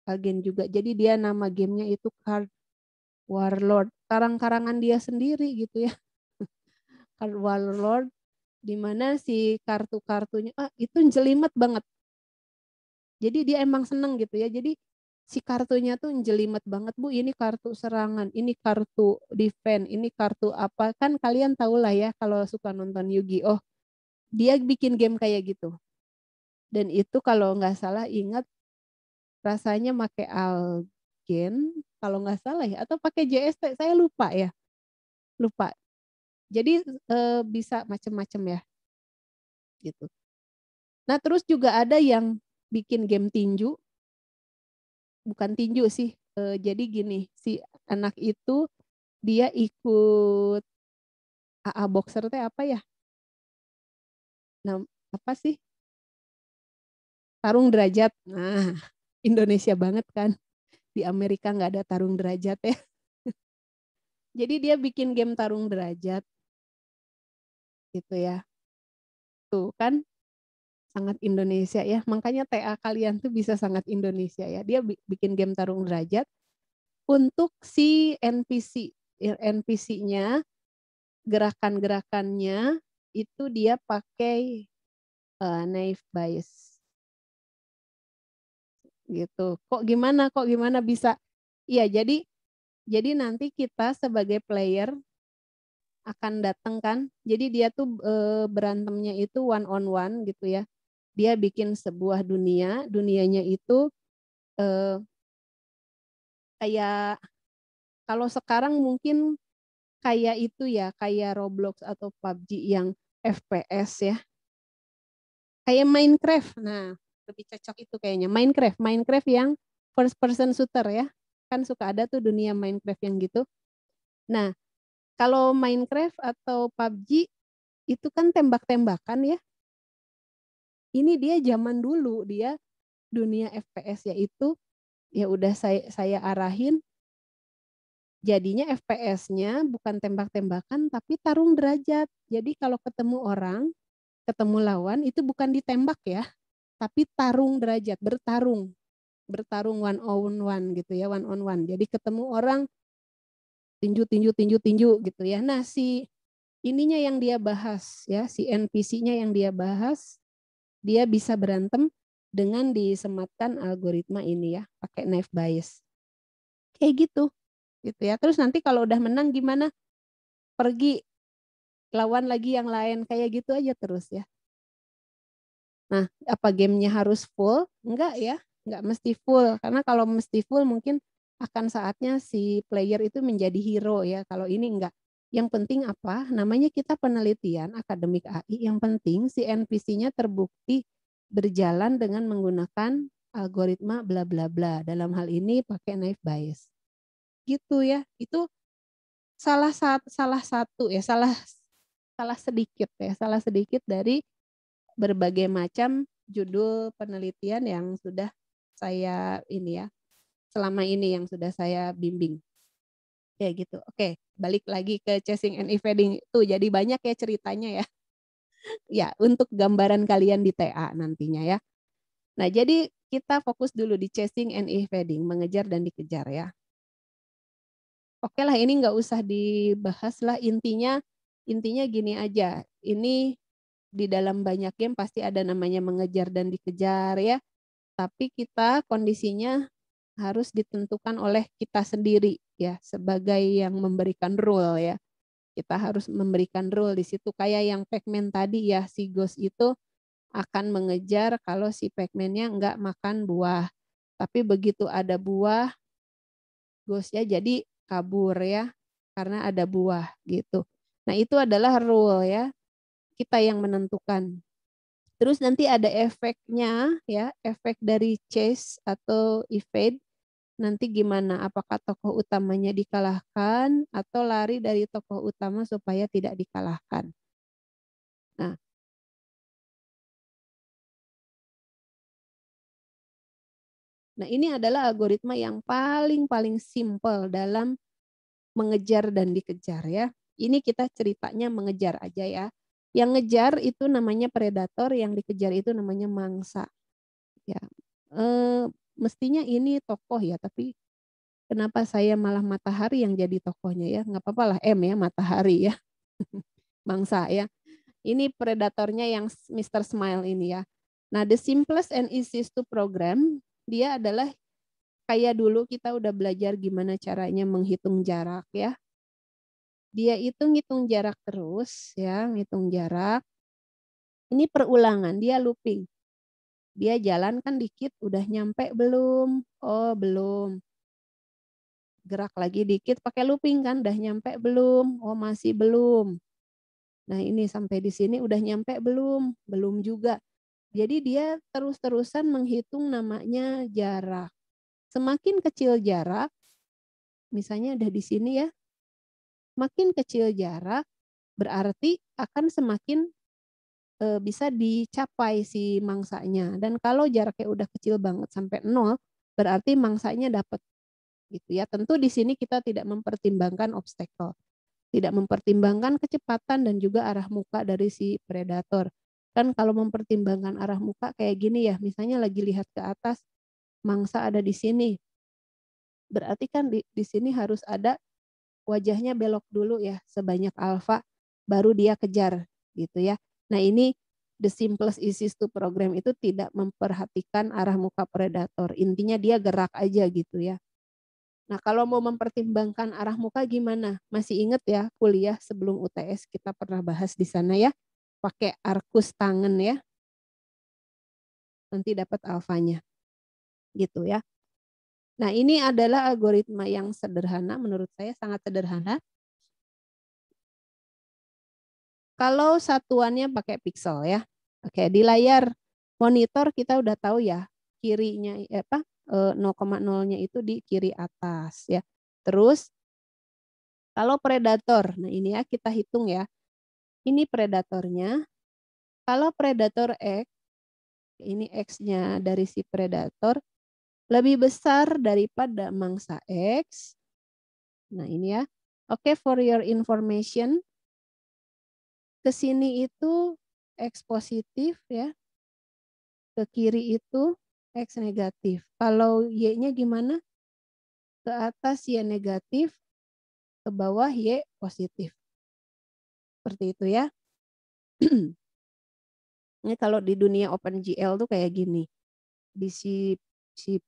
Algen juga. Jadi dia nama gamenya itu Card Warlord. Karang-karangan dia sendiri gitu ya. Card Warlord. Di mana si kartu-kartunya, itu jelimet banget. Jadi dia emang seneng gitu ya. Jadi si kartunya tuh jelimet banget Bu, ini kartu serangan, ini kartu defense, ini kartu apa, kan kalian tahu lah ya kalau suka nonton Yu-Gi-Oh, dia bikin game kayak gitu. Dan itu kalau nggak salah ingat rasanya pakai algen, kalau nggak salah ya, atau pakai JST, saya lupa ya, lupa. Jadi bisa macam-macam ya, gitu. Nah terus juga ada yang bikin game tinju, bukan tinju sih, jadi gini, si anak itu dia ikut AA boxer teh apa ya? Nah, apa sih? Tarung derajat. Nah, Indonesia banget kan. Di Amerika nggak ada tarung derajat ya. Jadi dia bikin game tarung derajat. Gitu ya. Tuh kan sangat Indonesia ya. Makanya TA kalian tuh bisa sangat Indonesia ya. Dia bikin game tarung derajat untuk si NPC. NPC-nya, gerakan-gerakannya itu dia pakai naive bias. Gitu. Kok gimana bisa? Iya, jadi nanti kita sebagai player akan datang kan. Jadi dia tuh berantemnya itu one on one gitu ya. Dia bikin sebuah dunia, dunianya itu kayak kalau sekarang mungkin kayak itu ya, kayak Roblox atau PUBG yang FPS ya. Kayak Minecraft. Nah, lebih cocok itu kayaknya. Minecraft yang first person shooter ya. Kan suka ada tuh dunia Minecraft yang gitu. Nah, kalau Minecraft atau PUBG itu kan tembak-tembakan ya. Ini dia zaman dulu, dia dunia FPS yaitu ya udah saya arahin jadinya FPS-nya bukan tembak-tembakan tapi tarung derajat. Jadi kalau ketemu orang, ketemu lawan itu bukan ditembak ya, tapi tarung derajat, bertarung one on one gitu ya, one on one. Jadi ketemu orang tinju gitu ya. Nah, si ininya yang dia bahas ya, si NPC-nya yang dia bahas, dia bisa berantem dengan disematkan algoritma ini ya, pakai naive bias. Kayak gitu ya. Terus nanti kalau udah menang gimana? Pergi lawan lagi yang lain, kayak gitu aja terus ya. Nah, apa gamenya harus full? Enggak ya, enggak mesti full. Karena kalau mesti full mungkin akan saatnya si player itu menjadi hero ya. Kalau ini enggak. Yang penting apa? Namanya kita penelitian akademik AI. Yang penting si NPC-nya terbukti berjalan dengan menggunakan algoritma bla bla bla. Dalam hal ini pakai naive bias. Gitu ya. Itu salah satu ya, salah sedikit dari berbagai macam judul penelitian yang sudah saya ini ya, selama ini yang sudah saya bimbing. Kayak gitu. Oke, balik lagi ke chasing and evading. Tuh, jadi banyak ya ceritanya ya. Ya, untuk gambaran kalian di TA nantinya ya. Nah, jadi kita fokus dulu di chasing and evading, mengejar dan dikejar ya. Oke lah, ini nggak usah dibahas lah, intinya gini aja. Ini di dalam banyak game pasti ada namanya mengejar dan dikejar ya. Tapi kita kondisinya harus ditentukan oleh kita sendiri ya, sebagai yang memberikan rule ya. Kita harus memberikan rule di situ, kayak yang Pac-Man tadi ya, si Ghost itu akan mengejar kalau si Pac-Man-nya nggak makan buah. Tapi begitu ada buah, Ghost-nya jadi kabur ya, karena ada buah gitu. Nah, itu adalah rule ya. Kita yang menentukan. Terus nanti ada efeknya ya, efek dari chase atau evade. Nanti gimana? Apakah tokoh utamanya dikalahkan atau lari dari tokoh utama supaya tidak dikalahkan. Nah, ini adalah algoritma yang paling simple dalam mengejar dan dikejar ya. Ini kita ceritanya mengejar aja ya. Yang ngejar itu namanya predator, yang dikejar itu namanya mangsa. Ya, mestinya ini tokoh ya, tapi kenapa saya malah matahari yang jadi tokohnya ya? Nggak apa-apa lah M ya, matahari ya, mangsa ya. Ini predatornya yang Mr. Smile ini ya. Nah, the simplest and easiest to program, dia adalah kayak dulu kita udah belajar gimana caranya menghitung jarak ya. Dia itu ngitung jarak terus ya, ngitung jarak. Ini perulangan, dia looping. Dia jalan kan dikit, udah nyampe belum? Oh, belum. Gerak lagi dikit pakai looping kan, udah nyampe belum? Oh, masih belum. Nah, ini sampai di sini udah nyampe belum? Belum juga. Jadi dia terus-terusan menghitung namanya jarak. Semakin kecil jarak, misalnya udah di sini ya, makin kecil jarak berarti akan semakin bisa dicapai si mangsanya. Dan kalau jaraknya udah kecil banget sampai 0, berarti mangsanya dapat gitu ya. Tentu di sini kita tidak mempertimbangkan obstacle, tidak mempertimbangkan kecepatan dan juga arah muka dari si predator. Kan kalau mempertimbangkan arah muka kayak gini ya, misalnya lagi lihat ke atas, mangsa ada di sini. Berarti kan di sini harus ada wajahnya belok dulu ya, sebanyak alfa, baru dia kejar gitu ya. Nah ini the simplest easiest to program itu tidak memperhatikan arah muka predator. Intinya dia gerak aja gitu ya. Nah kalau mau mempertimbangkan arah muka gimana? Masih ingat ya kuliah sebelum UTS kita pernah bahas di sana ya. Pakai arkus tangan ya. Nanti dapat alfanya. Gitu ya. Nah ini adalah algoritma yang sederhana, menurut saya sangat sederhana. Kalau satuannya pakai pixel ya. Oke, di layar monitor kita udah tahu ya, kirinya 0,0-nya itu di kiri atas ya. Terus kalau predator, nah ini ya kita hitung ya. Ini predatornya. Kalau predator X, ini X-nya dari si predator lebih besar daripada mangsa X. Nah ini ya. Oke, for your information, ke sini itu X positif ya. Ke kiri itu X negatif. Kalau Y-nya gimana? Ke atas Y negatif, ke bawah Y positif. Seperti itu ya. Ini kalau di dunia OpenGL tuh kayak gini. Di C++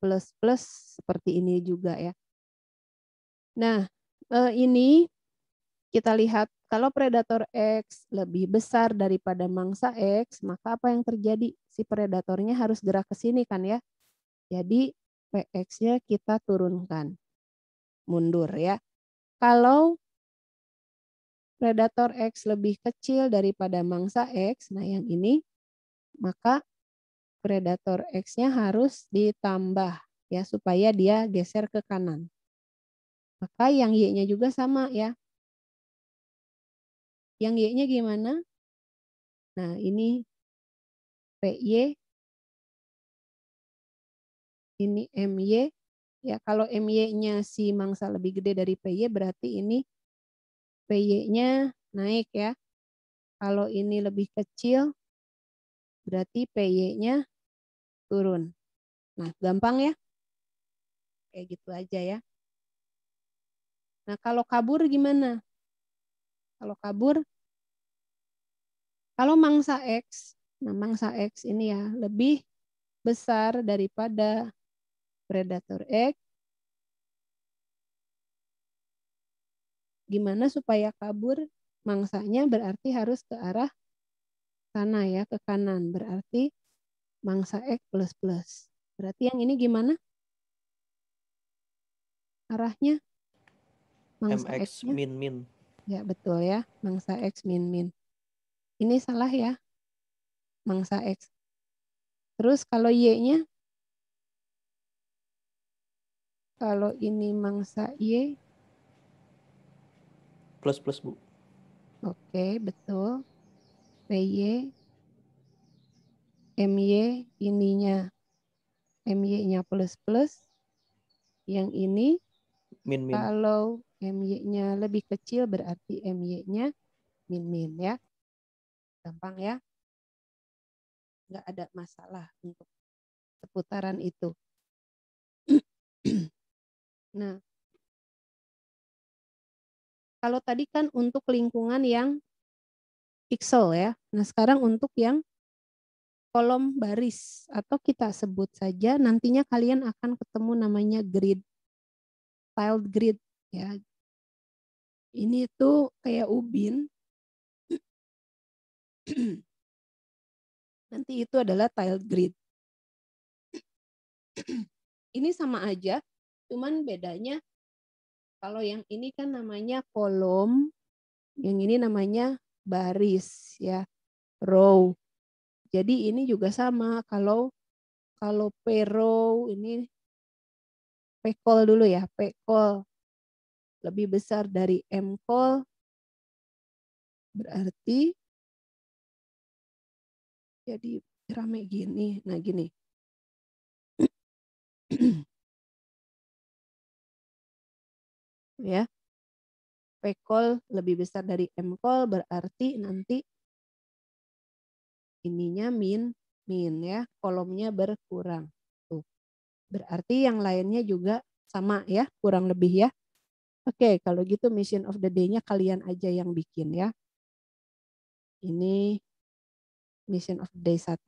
seperti ini juga ya. Nah, ini kita lihat kalau predator X lebih besar daripada mangsa X, maka apa yang terjadi? Si predatornya harus gerak ke sini kan ya. Jadi PX-nya kita turunkan. Mundur ya. Kalau predator X lebih kecil daripada mangsa X, nah yang ini, maka predator X-nya harus ditambah ya supaya dia geser ke kanan. Maka yang Y-nya juga sama ya. Yang Y-nya gimana? Nah, ini PY, ini MY. Ya, kalau MY-nya si mangsa lebih gede dari PY berarti ini PY-nya naik ya. Kalau ini lebih kecil berarti PY-nya turun. Nah, gampang ya. Kayak gitu aja ya. Nah, kalau kabur gimana? Kalau kabur, kalau mangsa X, nah mangsa X ini ya lebih besar daripada predator X. Gimana supaya kabur? Mangsanya berarti harus ke arah sana ya, ke kanan. Berarti mangsa X plus plus. Berarti yang ini gimana? Arahnya? Mangsa MX X-nya? min min. Ya betul ya, mangsa X min min. Ini salah ya, mangsa X. Terus kalau Y-nya? Kalau ini mangsa Y. Plus plus Bu. Oke, betul. PY, MY, ininya MY-nya plus plus. Yang ini Min min. kalau MY-nya lebih kecil berarti MY-nya min min ya. Gampang ya. Nggak ada masalah untuk seputaran itu. Nah, kalau tadi kan untuk lingkungan yang pixel ya. Nah, sekarang untuk yang kolom baris atau kita sebut saja nantinya kalian akan ketemu namanya grid, tiled grid ya. Ini tuh kayak ubin. Nanti itu adalah tiled grid. Ini sama aja, cuman bedanya kalau yang ini kan namanya kolom, yang ini namanya baris ya, row. Jadi ini juga sama, kalau P row ini P call dulu ya, P call lebih besar dari M call berarti jadi rame gini. Nah gini. ya. P call lebih besar dari M call berarti nanti ininya min ya, kolomnya berkurang. Tuh. Berarti yang lainnya juga sama ya, kurang lebih ya. Oke, kalau gitu mission of the day-nya kalian aja yang bikin ya. Ini mission of the day 1.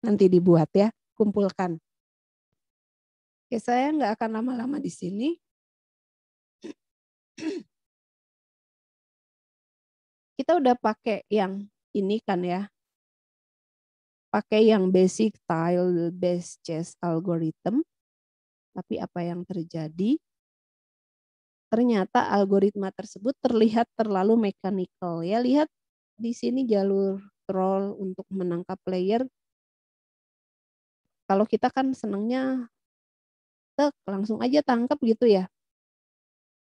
Nanti dibuat ya, kumpulkan. Oke, saya nggak akan lama-lama di sini. Kita udah pakai yang ini kan ya. Pakai yang basic tile based chess algorithm. Tapi apa yang terjadi? Ternyata algoritma tersebut terlihat terlalu mechanical ya. Lihat di sini jalur troll untuk menangkap player. Kalau kita kan senangnya langsung aja tangkap gitu ya.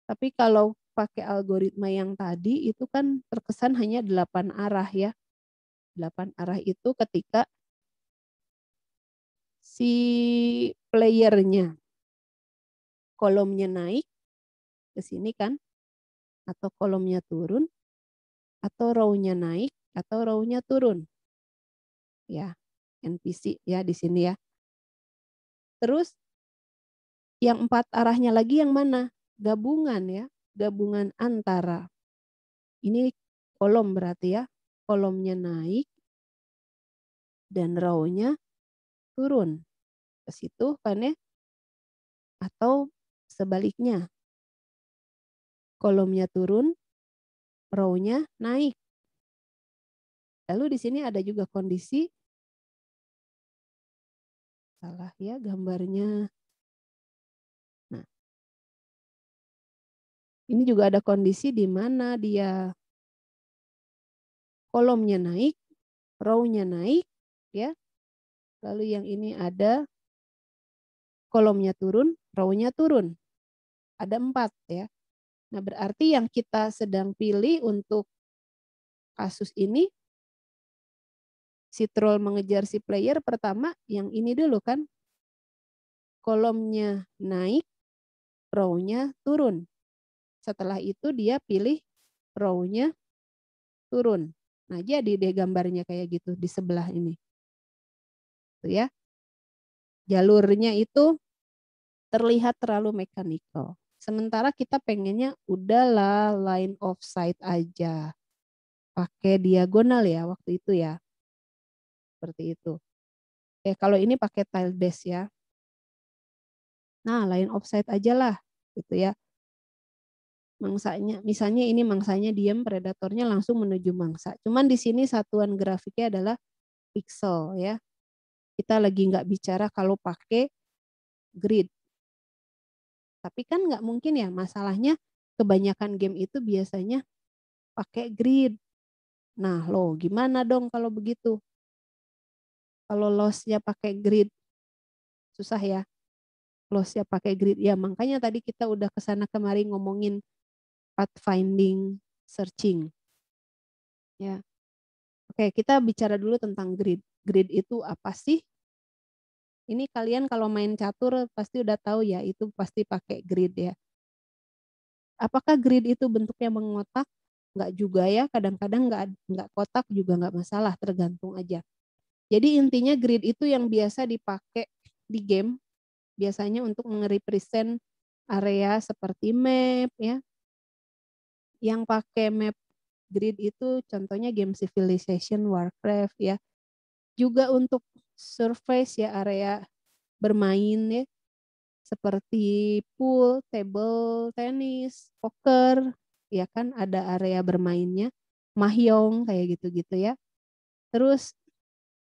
Tapi kalau pakai algoritma yang tadi itu kan terkesan hanya 8 arah ya. 8 arah itu ketika si playernya kolomnya naik ke sini kan, atau kolomnya turun, atau row-nya naik, atau row-nya turun. Ya, NPC ya di sini ya. Terus yang 4 arahnya lagi yang mana? Gabungan ya, gabungan antara. Ini kolom berarti ya, kolomnya naik dan row-nya turun ke situ kan ya. Atau sebaliknya, kolomnya turun, row-nya naik. Lalu di sini ada juga kondisi, salah ya gambarnya. Nah, ini juga ada kondisi di mana dia kolomnya naik, row-nya naik, ya. Lalu yang ini ada kolomnya turun, row-nya turun. Ada 4 ya. Nah, berarti yang kita sedang pilih untuk kasus ini, si troll mengejar si player pertama yang ini dulu kan. Kolomnya naik, row-nya turun. Setelah itu dia pilih row-nya turun. Nah, jadi deh gambarnya kayak gitu di sebelah ini. Tuh ya. Jalurnya itu terlihat terlalu mechanical. Sementara kita pengennya udahlah line of sight aja. Pakai diagonal ya waktu itu ya. Seperti itu. Kalau ini pakai tile base ya. Nah, line of sight aja lah gitu ya. Mangsanya, misalnya ini mangsanya diam, predatornya langsung menuju mangsa. Cuman di sini satuan grafiknya adalah pixel ya. Kita lagi nggak bicara kalau pakai grid. Tapi kan nggak mungkin ya, masalahnya kebanyakan game itu biasanya pakai grid. Nah lo gimana dong kalau begitu? Kalau loss-nya pakai grid, susah ya. Loss-nya pakai grid, ya makanya tadi kita udah kesana kemari ngomongin pathfinding, searching. Ya. Oke, kita bicara dulu tentang grid. Grid itu apa sih? Ini kalian kalau main catur pasti udah tahu ya, itu pasti pakai grid ya. Apakah grid itu bentuknya mengotak? Enggak juga ya, kadang-kadang enggak kotak juga enggak masalah, tergantung aja. Jadi intinya grid itu yang biasa dipakai di game, biasanya untuk merepresent area seperti map ya. Yang pakai map grid itu contohnya game Civilization, Warcraft ya. Juga untuk surface ya, area bermain ya. Seperti pool, table tenis, poker, ya kan ada area bermainnya. Mahjong kayak gitu-gitu ya. Terus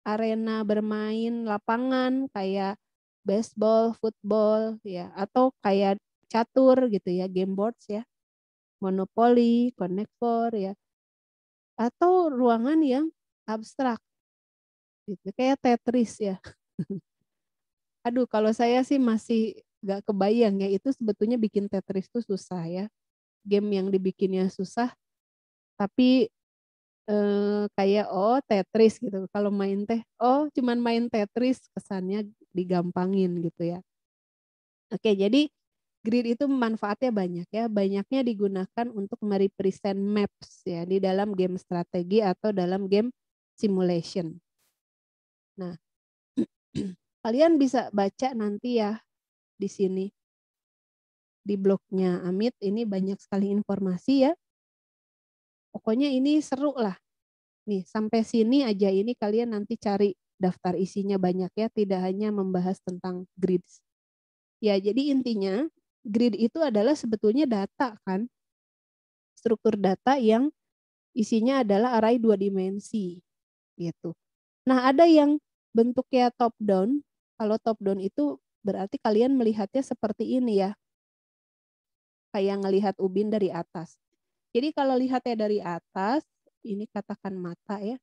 arena bermain lapangan kayak baseball, football ya, atau kayak catur gitu ya, game boards ya. Monopoly, Connect 4 ya. Atau ruangan yang abstrak gitu, kayak Tetris ya. Aduh, kalau saya sih masih gak kebayang ya, itu sebetulnya bikin Tetris itu susah ya. Game yang dibikinnya susah, tapi kayak Tetris gitu. Kalau main cuman main Tetris, kesannya digampangin gitu ya. Oke, jadi grid itu manfaatnya banyak ya. Banyaknya digunakan untuk merepresent maps ya di dalam game strategi atau dalam game simulation. Nah, kalian bisa baca nanti ya di sini. Di blognya Amit ini banyak sekali informasi ya. Pokoknya ini seru lah. Nih, sampai sini aja ini kalian nanti cari daftar isinya banyak ya, tidak hanya membahas tentang grids. Ya, jadi intinya grid itu adalah sebetulnya data kan. Struktur data yang isinya adalah array 2 dimensi gitu. Nah, ada yang bentuknya top down. Kalau top down itu berarti kalian melihatnya seperti ini ya. Kayak ngelihat ubin dari atas. Jadi kalau lihatnya dari atas, ini katakan mata ya.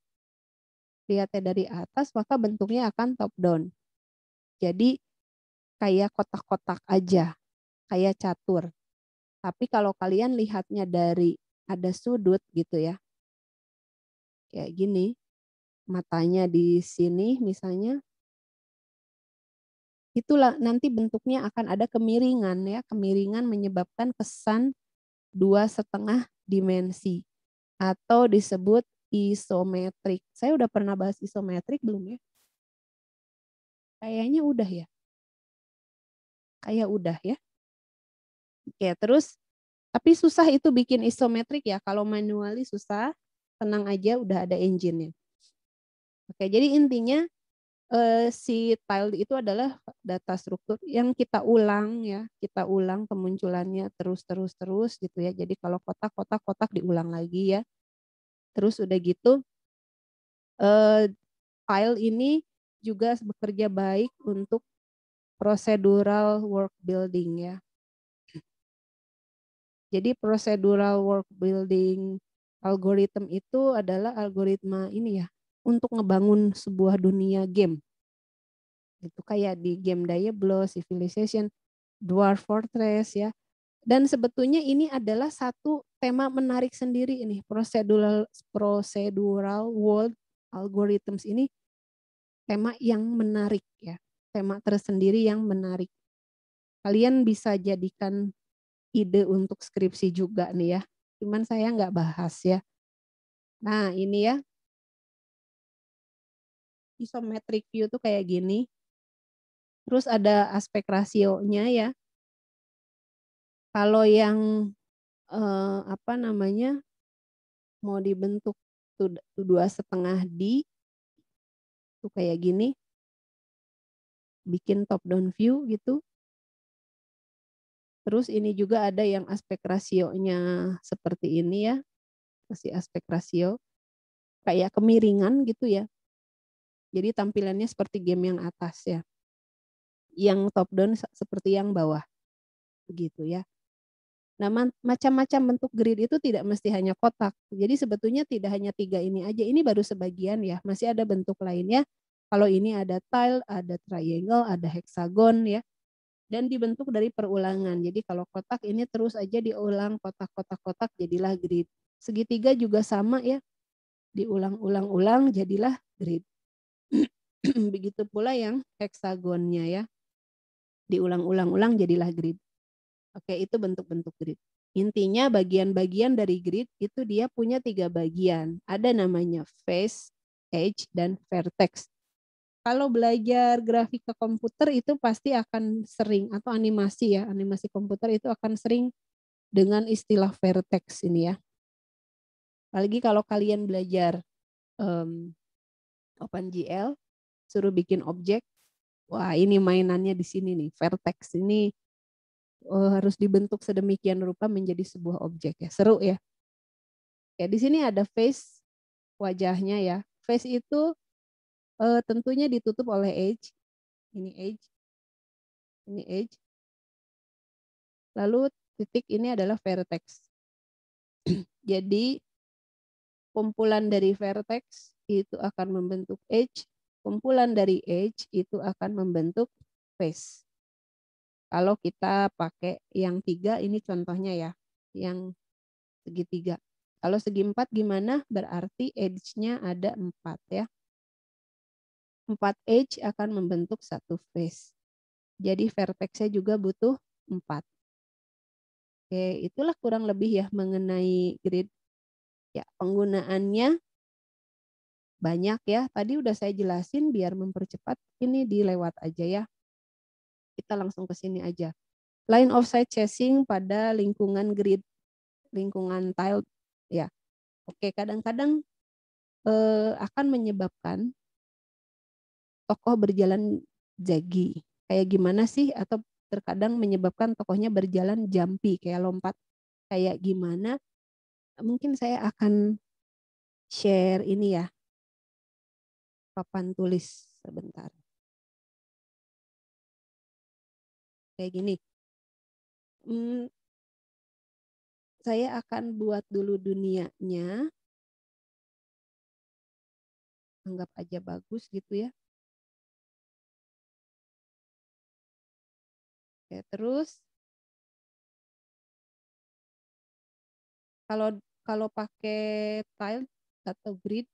Lihatnya dari atas, maka bentuknya akan top down. Jadi kayak kotak-kotak aja, kayak catur. Tapi kalau kalian lihatnya dari ada sudut gitu ya. Kayak gini. Matanya di sini misalnya. Itulah nanti bentuknya akan ada kemiringan ya. Kemiringan menyebabkan kesan 2,5 dimensi. Atau disebut isometrik. Saya udah pernah bahas isometrik belum ya? Kayaknya udah ya. Kayak udah ya. Oke, terus tapi susah itu bikin isometrik ya. Kalau manually susah, tenang aja udah ada engine-nya. Oke, jadi intinya si tile itu adalah data struktur yang kita ulang ya. Kita ulang kemunculannya terus gitu ya. Jadi kalau kotak diulang lagi ya. Terus udah gitu file ini juga bekerja baik untuk procedural work building ya. Jadi procedural work building algorithm itu adalah algoritma ini ya untuk ngebangun sebuah dunia game. Itu kayak di game Diablo, Civilization, Dwarf Fortress ya. Dan sebetulnya ini adalah satu tema menarik sendiri ini procedural world algorithms ini tema yang menarik ya. Tema tersendiri yang menarik. Kalian bisa jadikan ide untuk skripsi juga nih ya. Cuman saya nggak bahas ya. Nah ini ya. Isometric view tuh kayak gini. Terus ada aspek rasionya ya. Kalau yang mau dibentuk tuh 2,5D tuh kayak gini. Bikin top down view gitu. Terus ini juga ada yang aspek rasionya seperti ini ya. Masih aspek rasio. Kayak kemiringan gitu ya. Jadi tampilannya seperti game yang atas ya. Yang top down seperti yang bawah. Begitu ya. Nah, macam-macam bentuk grid itu tidak mesti hanya kotak. Jadi sebetulnya tidak hanya 3 ini aja. Ini baru sebagian ya. Masih ada bentuk lainnya. Kalau ini ada tile, ada triangle, ada hexagon ya. Dan dibentuk dari perulangan. Jadi kalau kotak ini terus aja diulang kotak-kotak-kotak jadilah grid. Segitiga juga sama ya. Diulang-ulang-ulang jadilah grid. Begitu pula yang heksagonnya ya. Diulang-ulang-ulang jadilah grid. Oke, itu bentuk-bentuk grid. Intinya bagian-bagian dari grid itu dia punya 3 bagian. Ada namanya face, edge, dan vertex. Kalau belajar grafika komputer itu pasti akan sering, atau animasi ya, animasi komputer itu akan sering dengan istilah vertex ini ya. Apalagi kalau kalian belajar OpenGL, suruh bikin objek, wah ini mainannya di sini nih, vertex ini harus dibentuk sedemikian rupa menjadi sebuah objek ya, seru ya. Ya di sini ada face, wajahnya ya. Face itu tentunya ditutup oleh edge, ini edge, ini edge. Lalu titik ini adalah vertex. Jadi kumpulan dari vertex itu akan membentuk edge, kumpulan dari edge itu akan membentuk face. Kalau kita pakai yang 3 ini contohnya ya, yang segitiga. Kalau segi 4 gimana? Berarti edge-nya ada 4 ya. 4 edge akan membentuk satu face. Jadi vertexnya juga butuh 4. Oke, itulah kurang lebih ya mengenai grid. Ya, penggunaannya banyak ya. Tadi udah saya jelasin biar mempercepat. Ini dilewat aja ya. Kita langsung ke sini aja. Line of sight chasing pada lingkungan grid, lingkungan tile ya. Oke, kadang-kadang akan menyebabkan tokoh berjalan ziggy. Kayak gimana sih? Atau terkadang menyebabkan tokohnya berjalan jumpy, kayak lompat. Kayak gimana? Mungkin saya akan share ini ya, papan tulis sebentar. Kayak gini. Saya akan buat dulu dunianya. Anggap aja bagus gitu ya. Oke, terus kalau pakai tile atau grid,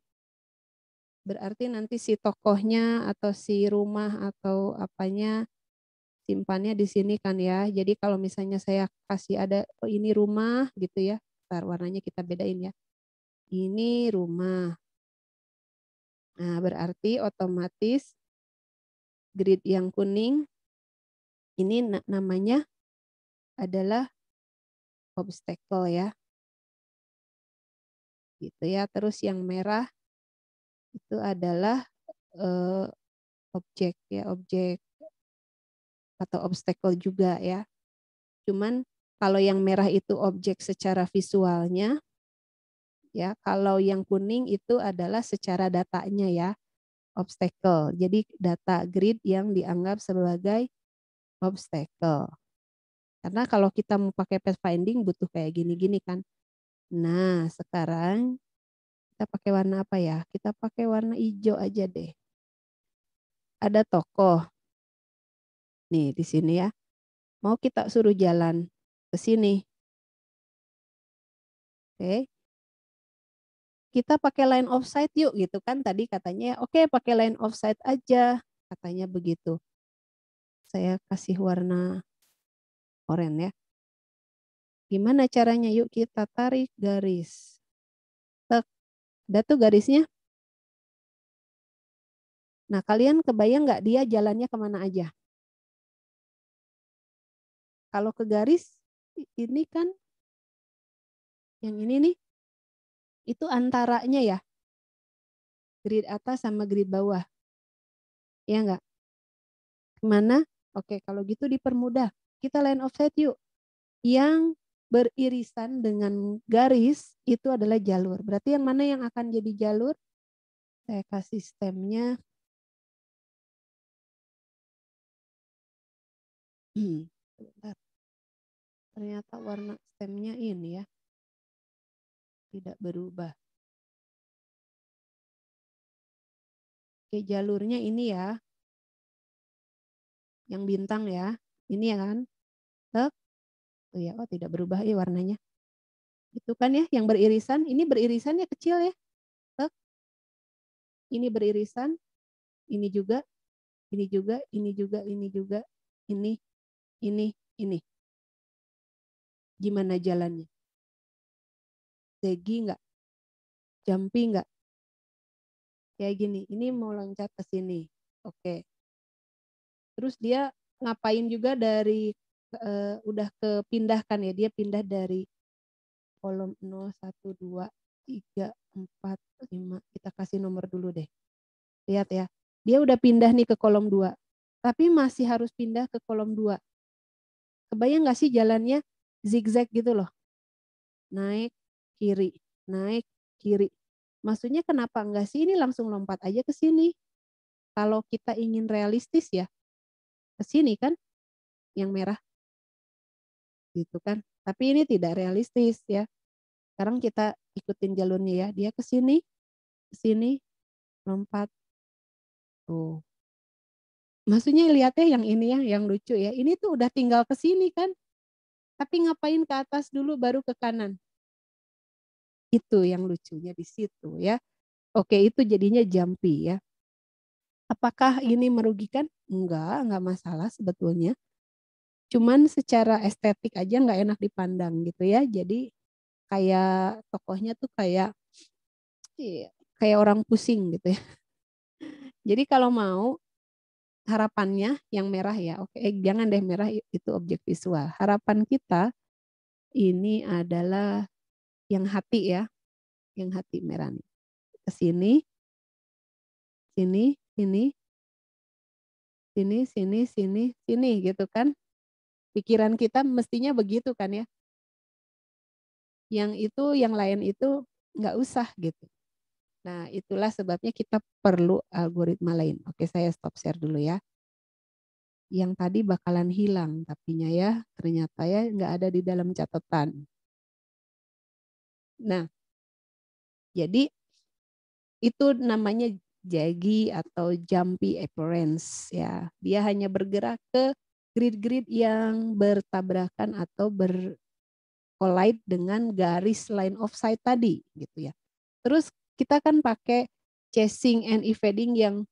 berarti nanti si tokohnya atau si rumah atau apanya simpannya di sini kan ya. Jadi kalau misalnya saya kasih ada, oh ini rumah gitu ya. Ntar warnanya kita bedain ya. Ini rumah. Nah, berarti otomatis grid yang kuning ini namanya adalah obstacle ya. Gitu ya. Terus yang merah itu adalah objek ya, objek atau obstacle juga ya. Cuman kalau yang merah itu objek secara visualnya ya, kalau yang kuning itu adalah secara datanya ya, obstacle. Jadi data grid yang dianggap sebagai obstacle. Karena kalau kita mau pakai pathfinding butuh kayak gini-gini kan. Nah, sekarang kita pakai warna apa ya? Kita pakai warna hijau aja deh. Ada tokoh. Nih di sini ya. Mau kita suruh jalan ke sini. Oke. Kita pakai line of sight yuk gitu kan. Tadi katanya oke pakai line of sight aja. Katanya begitu. Saya kasih warna oranye ya. Gimana caranya? Yuk kita tarik garis. Tek. Udah tuh garisnya. Nah kalian kebayang nggak dia jalannya kemana aja? Kalau ke garis ini kan yang ini nih. Itu antaranya ya. Grid atas sama grid bawah. Ya enggak? Kemana? Oke, kalau gitu dipermudah. Kita line of sight yuk. Yang beririsan dengan garis itu adalah jalur. Berarti yang mana yang akan jadi jalur? Saya kasih stemnya. Bentar. Ternyata warna stemnya ini ya. Tidak berubah. Oke, jalurnya ini ya. Yang bintang ya. Ini ya kan. Tek. Oh ya, oh tidak berubah warnanya. Itu kan ya yang beririsan. Ini beririsannya kecil ya. Tek. Ini beririsan. Ini juga. Ini juga. Ini juga. Ini juga. Ini. Ini. Gimana jalannya? Ziggy nggak? Jumpy nggak? Kayak gini. Ini mau loncat ke sini. Oke. Terus dia ngapain juga dari udah kepindahkan ya. Dia pindah dari kolom 0, 1, 2, 3, 4, 5. Kita kasih nomor dulu deh. Lihat ya. Dia udah pindah nih ke kolom 2. Tapi masih harus pindah ke kolom 2. Kebayang nggak sih jalannya zigzag gitu loh. Naik, kiri, naik, kiri. Maksudnya kenapa enggak sih ini langsung lompat aja ke sini. Kalau kita ingin realistis ya, ke sini kan yang merah. Gitu kan. Tapi ini tidak realistis ya. Sekarang kita ikutin jalurnya ya. Dia ke sini, lompat. Tuh. Maksudnya lihatnya yang ini ya, yang lucu ya. Ini tuh udah tinggal ke sini kan. Tapi ngapain ke atas dulu baru ke kanan. Itu yang lucunya di situ ya. Oke, itu jadinya jumpy ya. Apakah ini merugikan? Enggak masalah sebetulnya. Cuman secara estetik aja nggak enak dipandang gitu ya. Jadi kayak tokohnya tuh kayak orang pusing gitu ya. Jadi kalau mau harapannya yang merah ya, oke, jangan deh merah itu objek visual. Harapan kita ini adalah yang hati ya, yang hati merah nih. Ke sini, sini, sini gitu kan. Pikiran kita mestinya begitu kan ya. Yang itu, yang lain itu nggak usah gitu. Nah, itulah sebabnya kita perlu algoritma lain. Oke, saya stop share dulu ya. Yang tadi bakalan hilang tapinya ya, ternyata ya nggak ada di dalam catatan. Nah, jadi itu namanya jaggy atau jumpy appearance ya. Dia hanya bergerak ke grid-grid yang bertabrakan atau berkolide dengan garis line of sight tadi gitu ya. Terus kita kan pakai chasing and evading yang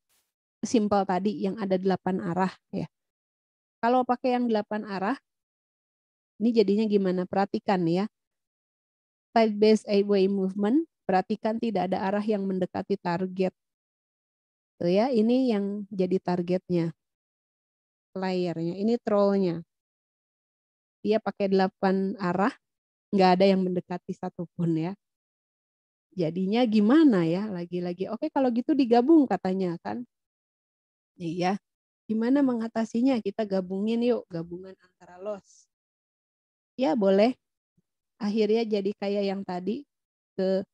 simpel tadi yang ada 8 arah ya. Kalau pakai yang 8 arah, ini jadinya gimana? Perhatikan ya. Side based away movement, perhatikan tidak ada arah yang mendekati target. Tuh ya, ini yang jadi targetnya. Layernya, ini trollnya. Dia pakai 8 arah, nggak ada yang mendekati satupun ya. Jadinya gimana ya? Lagi-lagi, oke kalau gitu digabung katanya kan. Iya, gimana mengatasinya? Kita gabungin yuk, gabungan antara loss. Ya boleh, akhirnya jadi kayak yang tadi, ke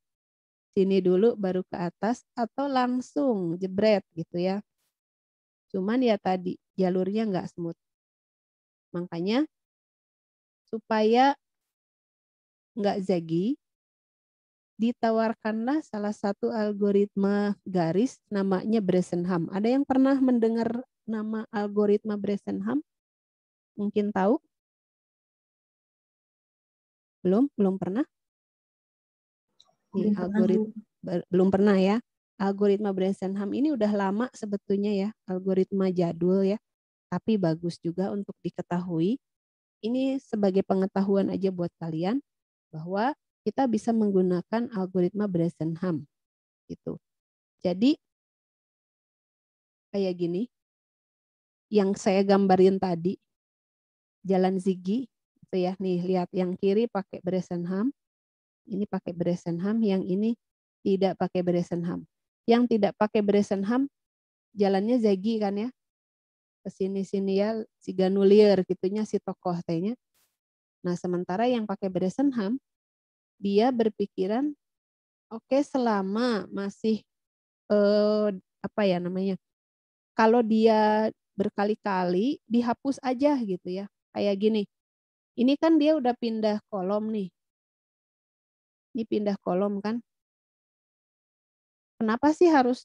sini dulu baru ke atas, atau langsung jebret gitu ya. Cuman ya tadi, jalurnya nggak smooth. Makanya supaya nggak zaggy, ditawarkanlah salah satu algoritma garis namanya Bresenham. Ada yang pernah mendengar nama algoritma Bresenham? Mungkin tahu? Belum pernah? Nih, belum pernah ya. Algoritma Bresenham ini udah lama sebetulnya ya, algoritma jadul ya, tapi bagus juga untuk diketahui. Ini sebagai pengetahuan aja buat kalian bahwa kita bisa menggunakan algoritma Bresenham gitu. Jadi kayak gini, yang saya gambarin tadi, jalan ziggy, itu ya, nih lihat yang kiri pakai Bresenham, ini pakai Bresenham, yang ini tidak pakai Bresenham. Yang tidak pakai Bresenham, jalannya ziggy kan ya, ke sini-sini ya, si ganulier gitunya si tokoh tehnya. Nah sementara yang pakai Bresenham, dia berpikiran, oke, selama masih apa ya namanya, kalau dia berkali-kali dihapus aja gitu ya. Kayak gini. Ini kan dia udah pindah kolom nih. Ini pindah kolom kan. Kenapa sih harus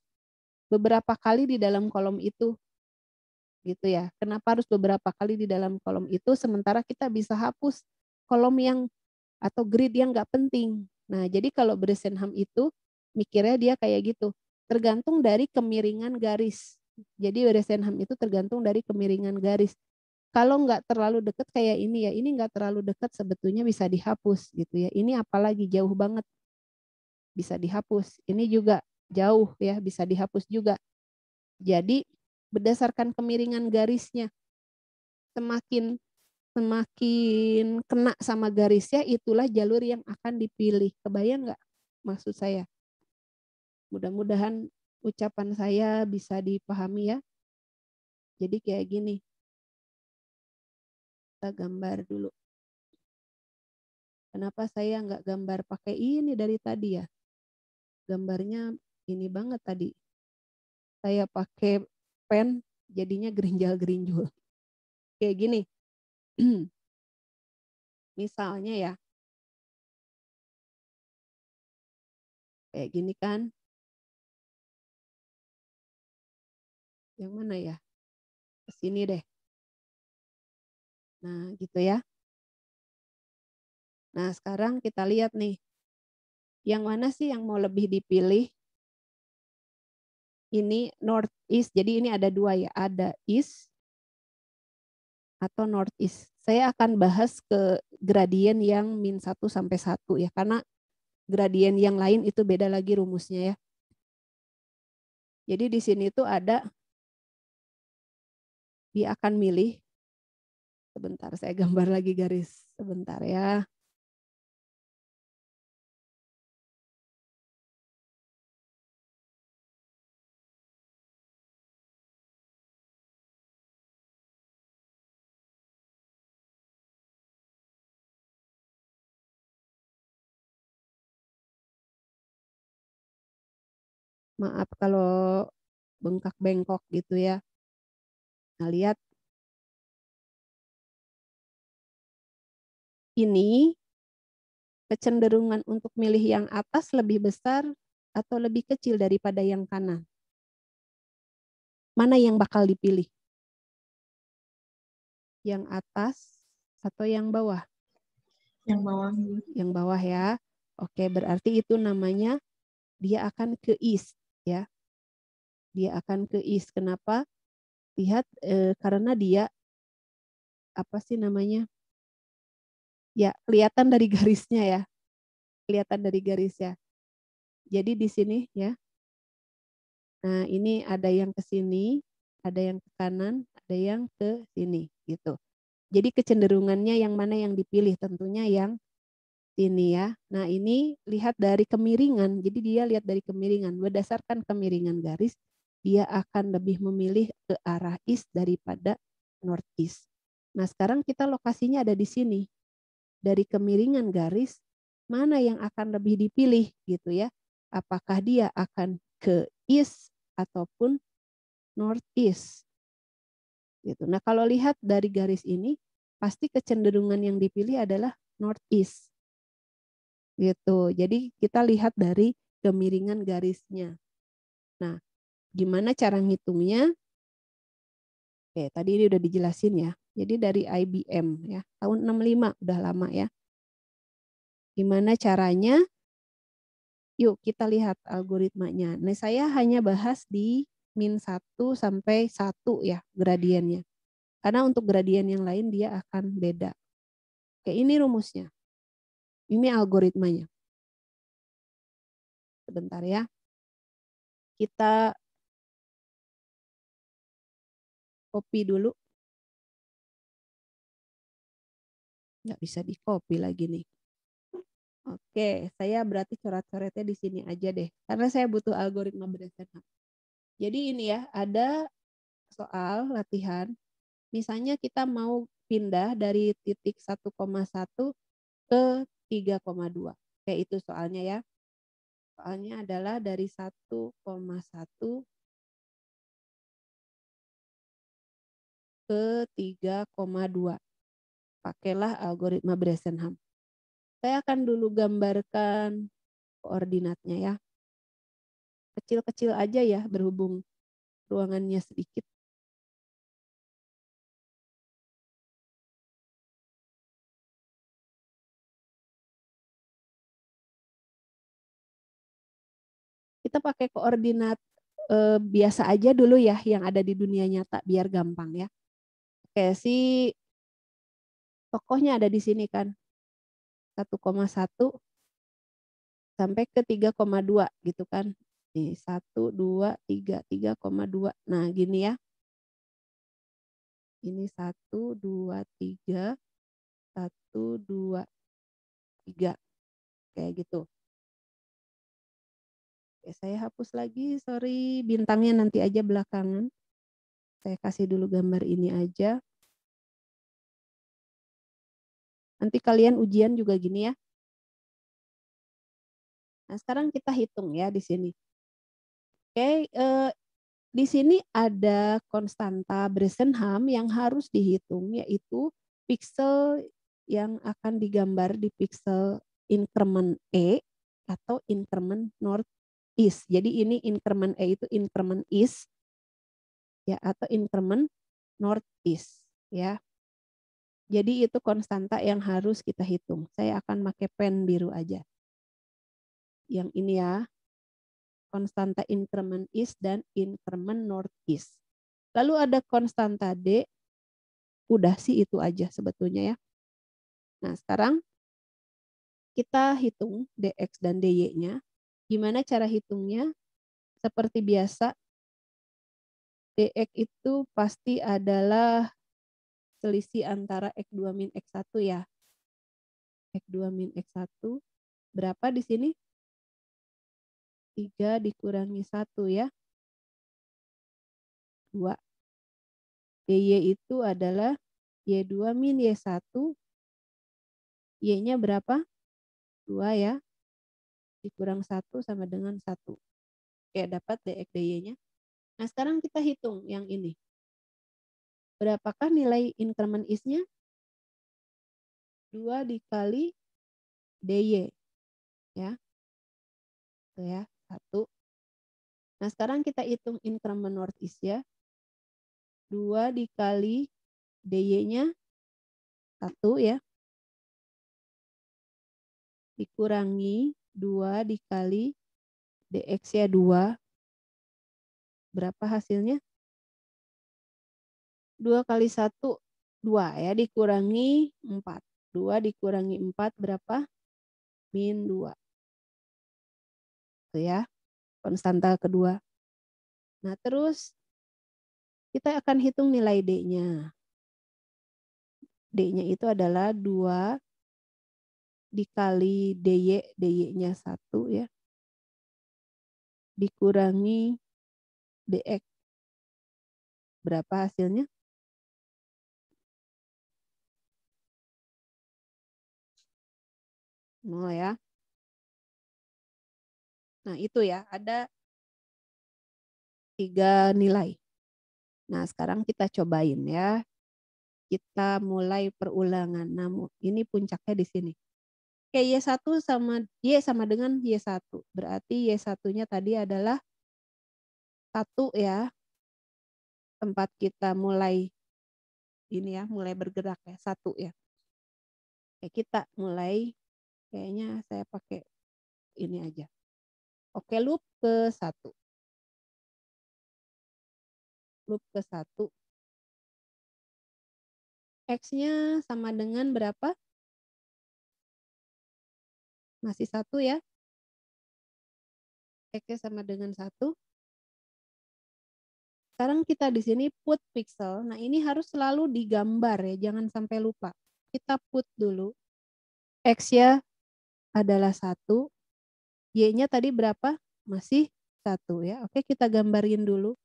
beberapa kali di dalam kolom itu? Gitu ya. Kenapa harus beberapa kali di dalam kolom itu sementara kita bisa hapus kolom yang atau grid yang nggak penting. Nah, jadi kalau Bresenham itu mikirnya dia kayak gitu. Tergantung dari kemiringan garis. Jadi Bresenham itu tergantung dari kemiringan garis. Kalau nggak terlalu dekat kayak ini ya, ini nggak terlalu dekat sebetulnya bisa dihapus gitu ya. Ini apalagi jauh banget bisa dihapus. Ini juga jauh ya bisa dihapus juga. Jadi berdasarkan kemiringan garisnya, semakin kena sama garisnya itulah jalur yang akan dipilih. Kebayang nggak maksud saya? Mudah-mudahan ucapan saya bisa dipahami ya. Jadi kayak gini. Kita gambar dulu. Kenapa saya nggak gambar pakai ini dari tadi ya? Gambarnya ini banget tadi. Saya pakai pen jadinya gerinjal-gerinjul. Kayak gini. Misalnya ya. Kayak gini kan. Yang mana ya? Ke sini deh. Nah, gitu ya. Nah, sekarang kita lihat nih. Yang mana sih yang mau lebih dipilih? ini north east. Jadi ini ada dua ya, ada east atau north east. Saya akan bahas ke gradien yang min 1 sampai 1 ya, karena gradien yang lain itu beda lagi rumusnya ya. Jadi di sini tuh ada, dia akan milih, sebentar saya gambar lagi garis, sebentar ya. Maaf kalau bengkak-bengkok gitu ya. Nah, lihat. Ini kecenderungan untuk milih yang atas lebih besar atau lebih kecil daripada yang kanan. Mana yang bakal dipilih? Yang atas atau yang bawah? Yang bawah. Yang bawah ya. Oke, berarti itu namanya dia akan ke east ya. Dia akan ke east. Kenapa? Lihat karena dia apa sih namanya? Ya, kelihatan dari garisnya ya. Kelihatan dari garisnya. Jadi di sini ya. Nah, ini ada yang ke sini, ada yang ke kanan, ada yang ke sini gitu. Jadi kecenderungannya yang mana yang dipilih? Tentunya yang sini ya. Nah, ini lihat dari kemiringan. Jadi dia lihat dari kemiringan. Berdasarkan kemiringan garis, dia akan lebih memilih ke arah east daripada northeast. Nah, sekarang kita lokasinya ada di sini. Dari kemiringan garis, mana yang akan lebih dipilih gitu ya? Apakah dia akan ke east ataupun northeast? Gitu. Nah, kalau lihat dari garis ini, pasti kecenderungan yang dipilih adalah northeast. Gitu. Jadi kita lihat dari kemiringan garisnya. Nah, gimana cara ngitungnya? Oke, tadi ini udah dijelasin ya. Jadi dari IBM ya, tahun 65 udah lama ya. Gimana caranya? Yuk kita lihat algoritmanya. Nah, saya hanya bahas di min 1 sampai 1 ya gradiennya. Karena untuk gradien yang lain dia akan beda. Oke, ini rumusnya. Ini algoritmanya. Sebentar ya. Kita copy dulu. Nggak bisa di copy lagi nih. Oke, saya berarti coret-coretnya di sini aja deh. Karena saya butuh algoritma berdasarkan. Jadi ini ya, ada soal latihan. Misalnya kita mau pindah dari titik 1,1 ke 3,2. Kayak itu soalnya ya. Soalnya adalah dari 1,1 ke 3,2. Pakailah algoritma Bresenham. Saya akan dulu gambarkan koordinatnya ya. Kecil-kecil aja ya berhubung ruangannya sedikit. Kita pakai koordinat biasa aja dulu ya yang ada di dunia nyata biar gampang ya. Oke, si tokohnya ada di sini kan. 1,1 sampai ke 3,2 gitu kan. Nih, 1, 2, 3, 3,2. Nah, gini ya. Ini 1, 2, 3, 1, 2, 3. Kayak gitu. Oke, saya hapus lagi, sorry. Bintangnya nanti aja belakangan. Saya kasih dulu gambar ini aja. Nanti kalian ujian juga gini ya. Nah, sekarang kita hitung ya di sini. Oke, di sini ada konstanta Bresenham yang harus dihitung, yaitu piksel yang akan digambar di piksel increment E atau increment north east. Jadi ini increment E itu increment east ya atau increment north east ya. Jadi itu konstanta yang harus kita hitung. Saya akan pakai pen biru aja. Yang ini ya. konstanta increment east dan increment northeast. Lalu ada konstanta D, udah sih itu aja sebetulnya ya. Nah sekarang kita hitung dx dan dy-nya. Gimana cara hitungnya? Seperti biasa, dx itu pasti adalah selisih antara x2 min x1 ya. X2 min x1 berapa di sini? 3 dikurangi 1 ya. 2. dy itu adalah y2 min y1. Y-nya berapa? 2 ya. Dikurang 1 sama dengan 1. Oke, dapat dx dy-nya. Nah, sekarang kita hitung yang ini. Berapakah nilai increment is-nya? 2 dikali dy. Ya. Itu ya, 1. Nah, sekarang kita hitung increment northeast ya. 2 dikali dy-nya 1 ya. Dikurangi 2 dikali dx-nya 2. Berapa hasilnya? 2 kali 1, 2 ya. Dikurangi 4. 2 dikurangi 4 berapa? Min 2. Itu ya. Konstanta kedua. Nah, terus kita akan hitung nilai D-nya. D-nya itu adalah 2 dikali dy, dy-nya 1 ya. Dikurangi dx. Berapa hasilnya? Nol ya. Nah, itu ya, ada 3 nilai. Nah, sekarang kita cobain ya. Kita mulai perulangan. Namun ini puncaknya di sini. Oke, Y1 sama Y sama dengan Y1. Berarti Y1-nya tadi adalah 1 ya. Tempat kita mulai ini ya, mulai bergerak ya, 1 ya. Oke, kita mulai, kayaknya saya pakai ini aja. Oke, loop ke 1. Loop ke 1. X-nya sama dengan berapa? Masih 1 ya. X-nya sama dengan 1. Sekarang kita di sini put pixel. Nah, ini harus selalu digambar ya, jangan sampai lupa. Kita put dulu. X-nya adalah 1. Y-nya tadi berapa? Masih 1 ya. Oke, kita gambarin dulu.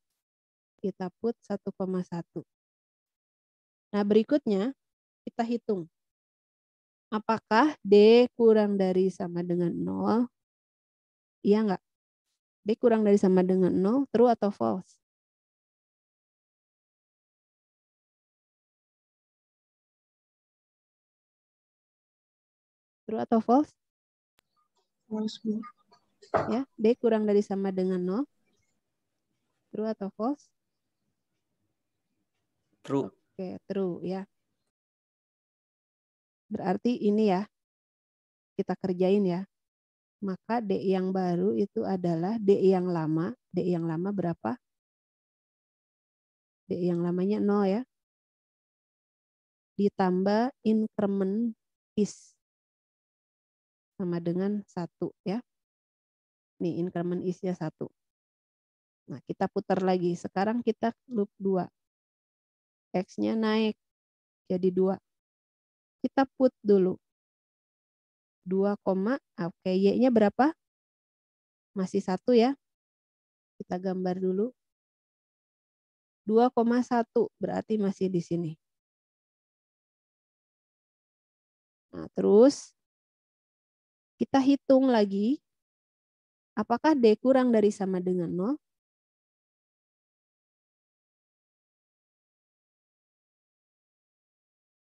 Kita put 1,1. Nah, berikutnya kita hitung. Apakah D kurang dari sama dengan 0? Iya enggak? D kurang dari sama dengan 0, true atau false? True atau false? False, Bu. Ya, D kurang dari sama dengan 0. True atau false? True. Oke, true ya. Berarti ini ya, kita kerjain ya. Maka D yang baru itu adalah D yang lama. D yang lama berapa? D yang lamanya 0 ya. Ditambah increment is sama dengan 1 ya. Nih increment is-nya 1. Nah, kita putar lagi. Sekarang kita loop 2. X-nya naik jadi 2. Kita put dulu. 2, oke, Y-nya berapa? Masih 1 ya. Kita gambar dulu. 2,1 berarti masih di sini. Nah, terus kita hitung lagi. Apakah D kurang dari sama dengan 0?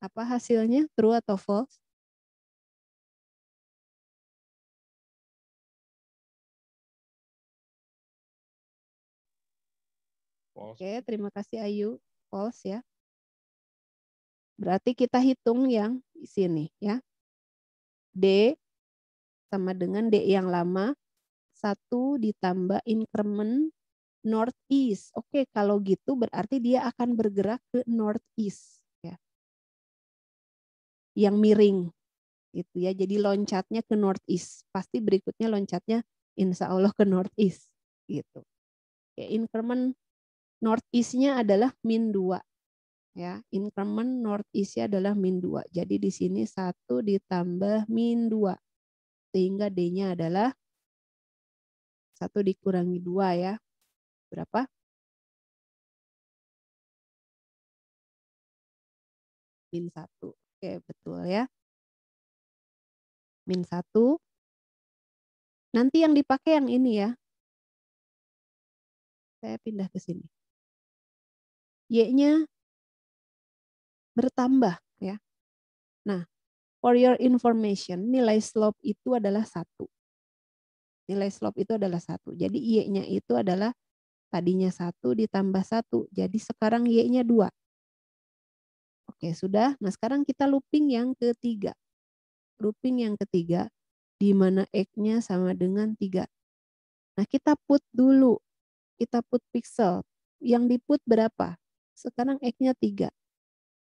Apa hasilnya? True atau false? False. Oke, terima kasih Ayu. False ya. Berarti kita hitung yang di sini ya. D sama dengan D yang lama 1 ditambah increment northeast. Oke, kalau gitu berarti dia akan bergerak ke northeast ya. Yang miring gitu ya. Jadi loncatnya ke northeast. Pasti berikutnya loncatnya insya Allah ke northeast gitu. Ya, increment northeast-nya adalah -2 ya. Increment northeast-nya adalah -2. Jadi di sini 1 ditambah -2 sehingga D-nya adalah 1 dikurangi 2 ya. Berapa? -1. Oke, betul ya. -1. Nanti yang dipakai yang ini ya. Saya pindah ke sini. Y-nya bertambah ya. Nah, for your information, nilai slope itu adalah 1. Nilai slope itu adalah 1. Jadi Y-nya itu adalah tadinya 1 ditambah 1. Jadi sekarang Y-nya 2. Oke, sudah. Nah, sekarang kita looping yang ketiga. Looping yang ketiga, di mana X-nya sama dengan 3. Nah, kita put dulu. Kita put pixel. Yang di-put berapa? Sekarang X-nya 3.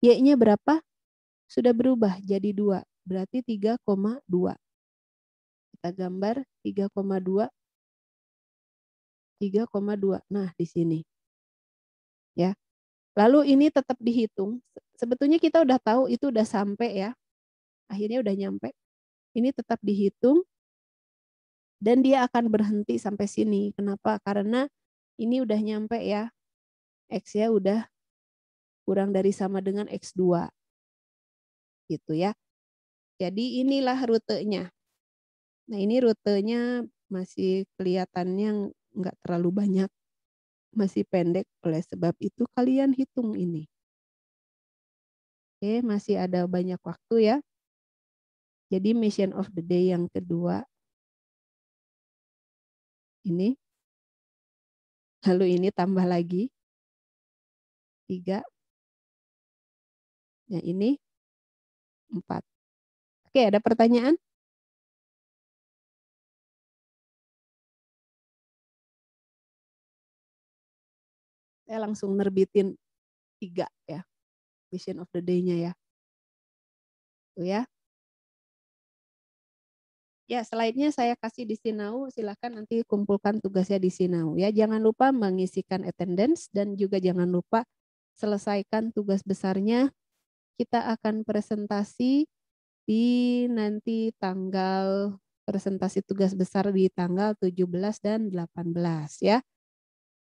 Y-nya berapa? Sudah berubah jadi 2. Berarti 3,2. Kita gambar 3,2. 3,2. Nah, di sini. Ya. Lalu ini tetap dihitung. Sebetulnya kita udah tahu itu udah sampai ya. Akhirnya udah nyampe. Ini tetap dihitung. Dan dia akan berhenti sampai sini. Kenapa? Karena ini udah nyampe ya. X-nya udah kurang dari sama dengan X2. Gitu ya. Jadi inilah rutenya. Nah, ini rutenya masih kelihatannya nggak terlalu banyak. Masih pendek, oleh sebab itu kalian hitung ini. Oke, masih ada banyak waktu ya. Jadi mission of the day yang kedua. Ini. Lalu ini tambah lagi. 3. Yang ini 4. Oke, ada pertanyaan? Saya langsung nerbitin 3 ya. Mission of the day-nya ya. Tuh ya. Ya, slide-nya saya kasih di Sinau, silakan nanti kumpulkan tugasnya di Sinau ya. Jangan lupa mengisikan attendance dan juga jangan lupa selesaikan tugas besarnya. Kita akan presentasi di nanti tanggal presentasi tugas besar di tanggal 17 dan 18 ya.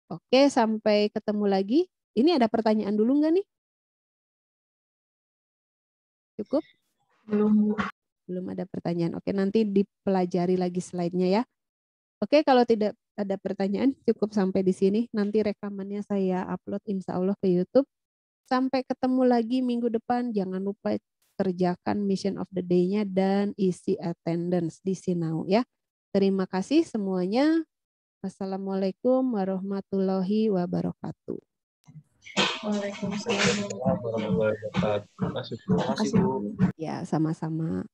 Oke, sampai ketemu lagi. Ini ada pertanyaan dulu nggak nih? Cukup? Belum. Belum ada pertanyaan. Oke, nanti dipelajari lagi slide-nya ya. Oke, kalau tidak ada pertanyaan cukup sampai di sini. Nanti rekamannya saya upload insya Allah ke YouTube. Sampai ketemu lagi minggu depan. Jangan lupa kerjakan mission of the day-nya dan isi attendance di Sinau ya. Terima kasih semuanya. Wassalamualaikum warahmatullahi wabarakatuh. Waalaikumsalam warahmatullahi wabarakatuh. Terima kasih, Bu. Ya, sama-sama.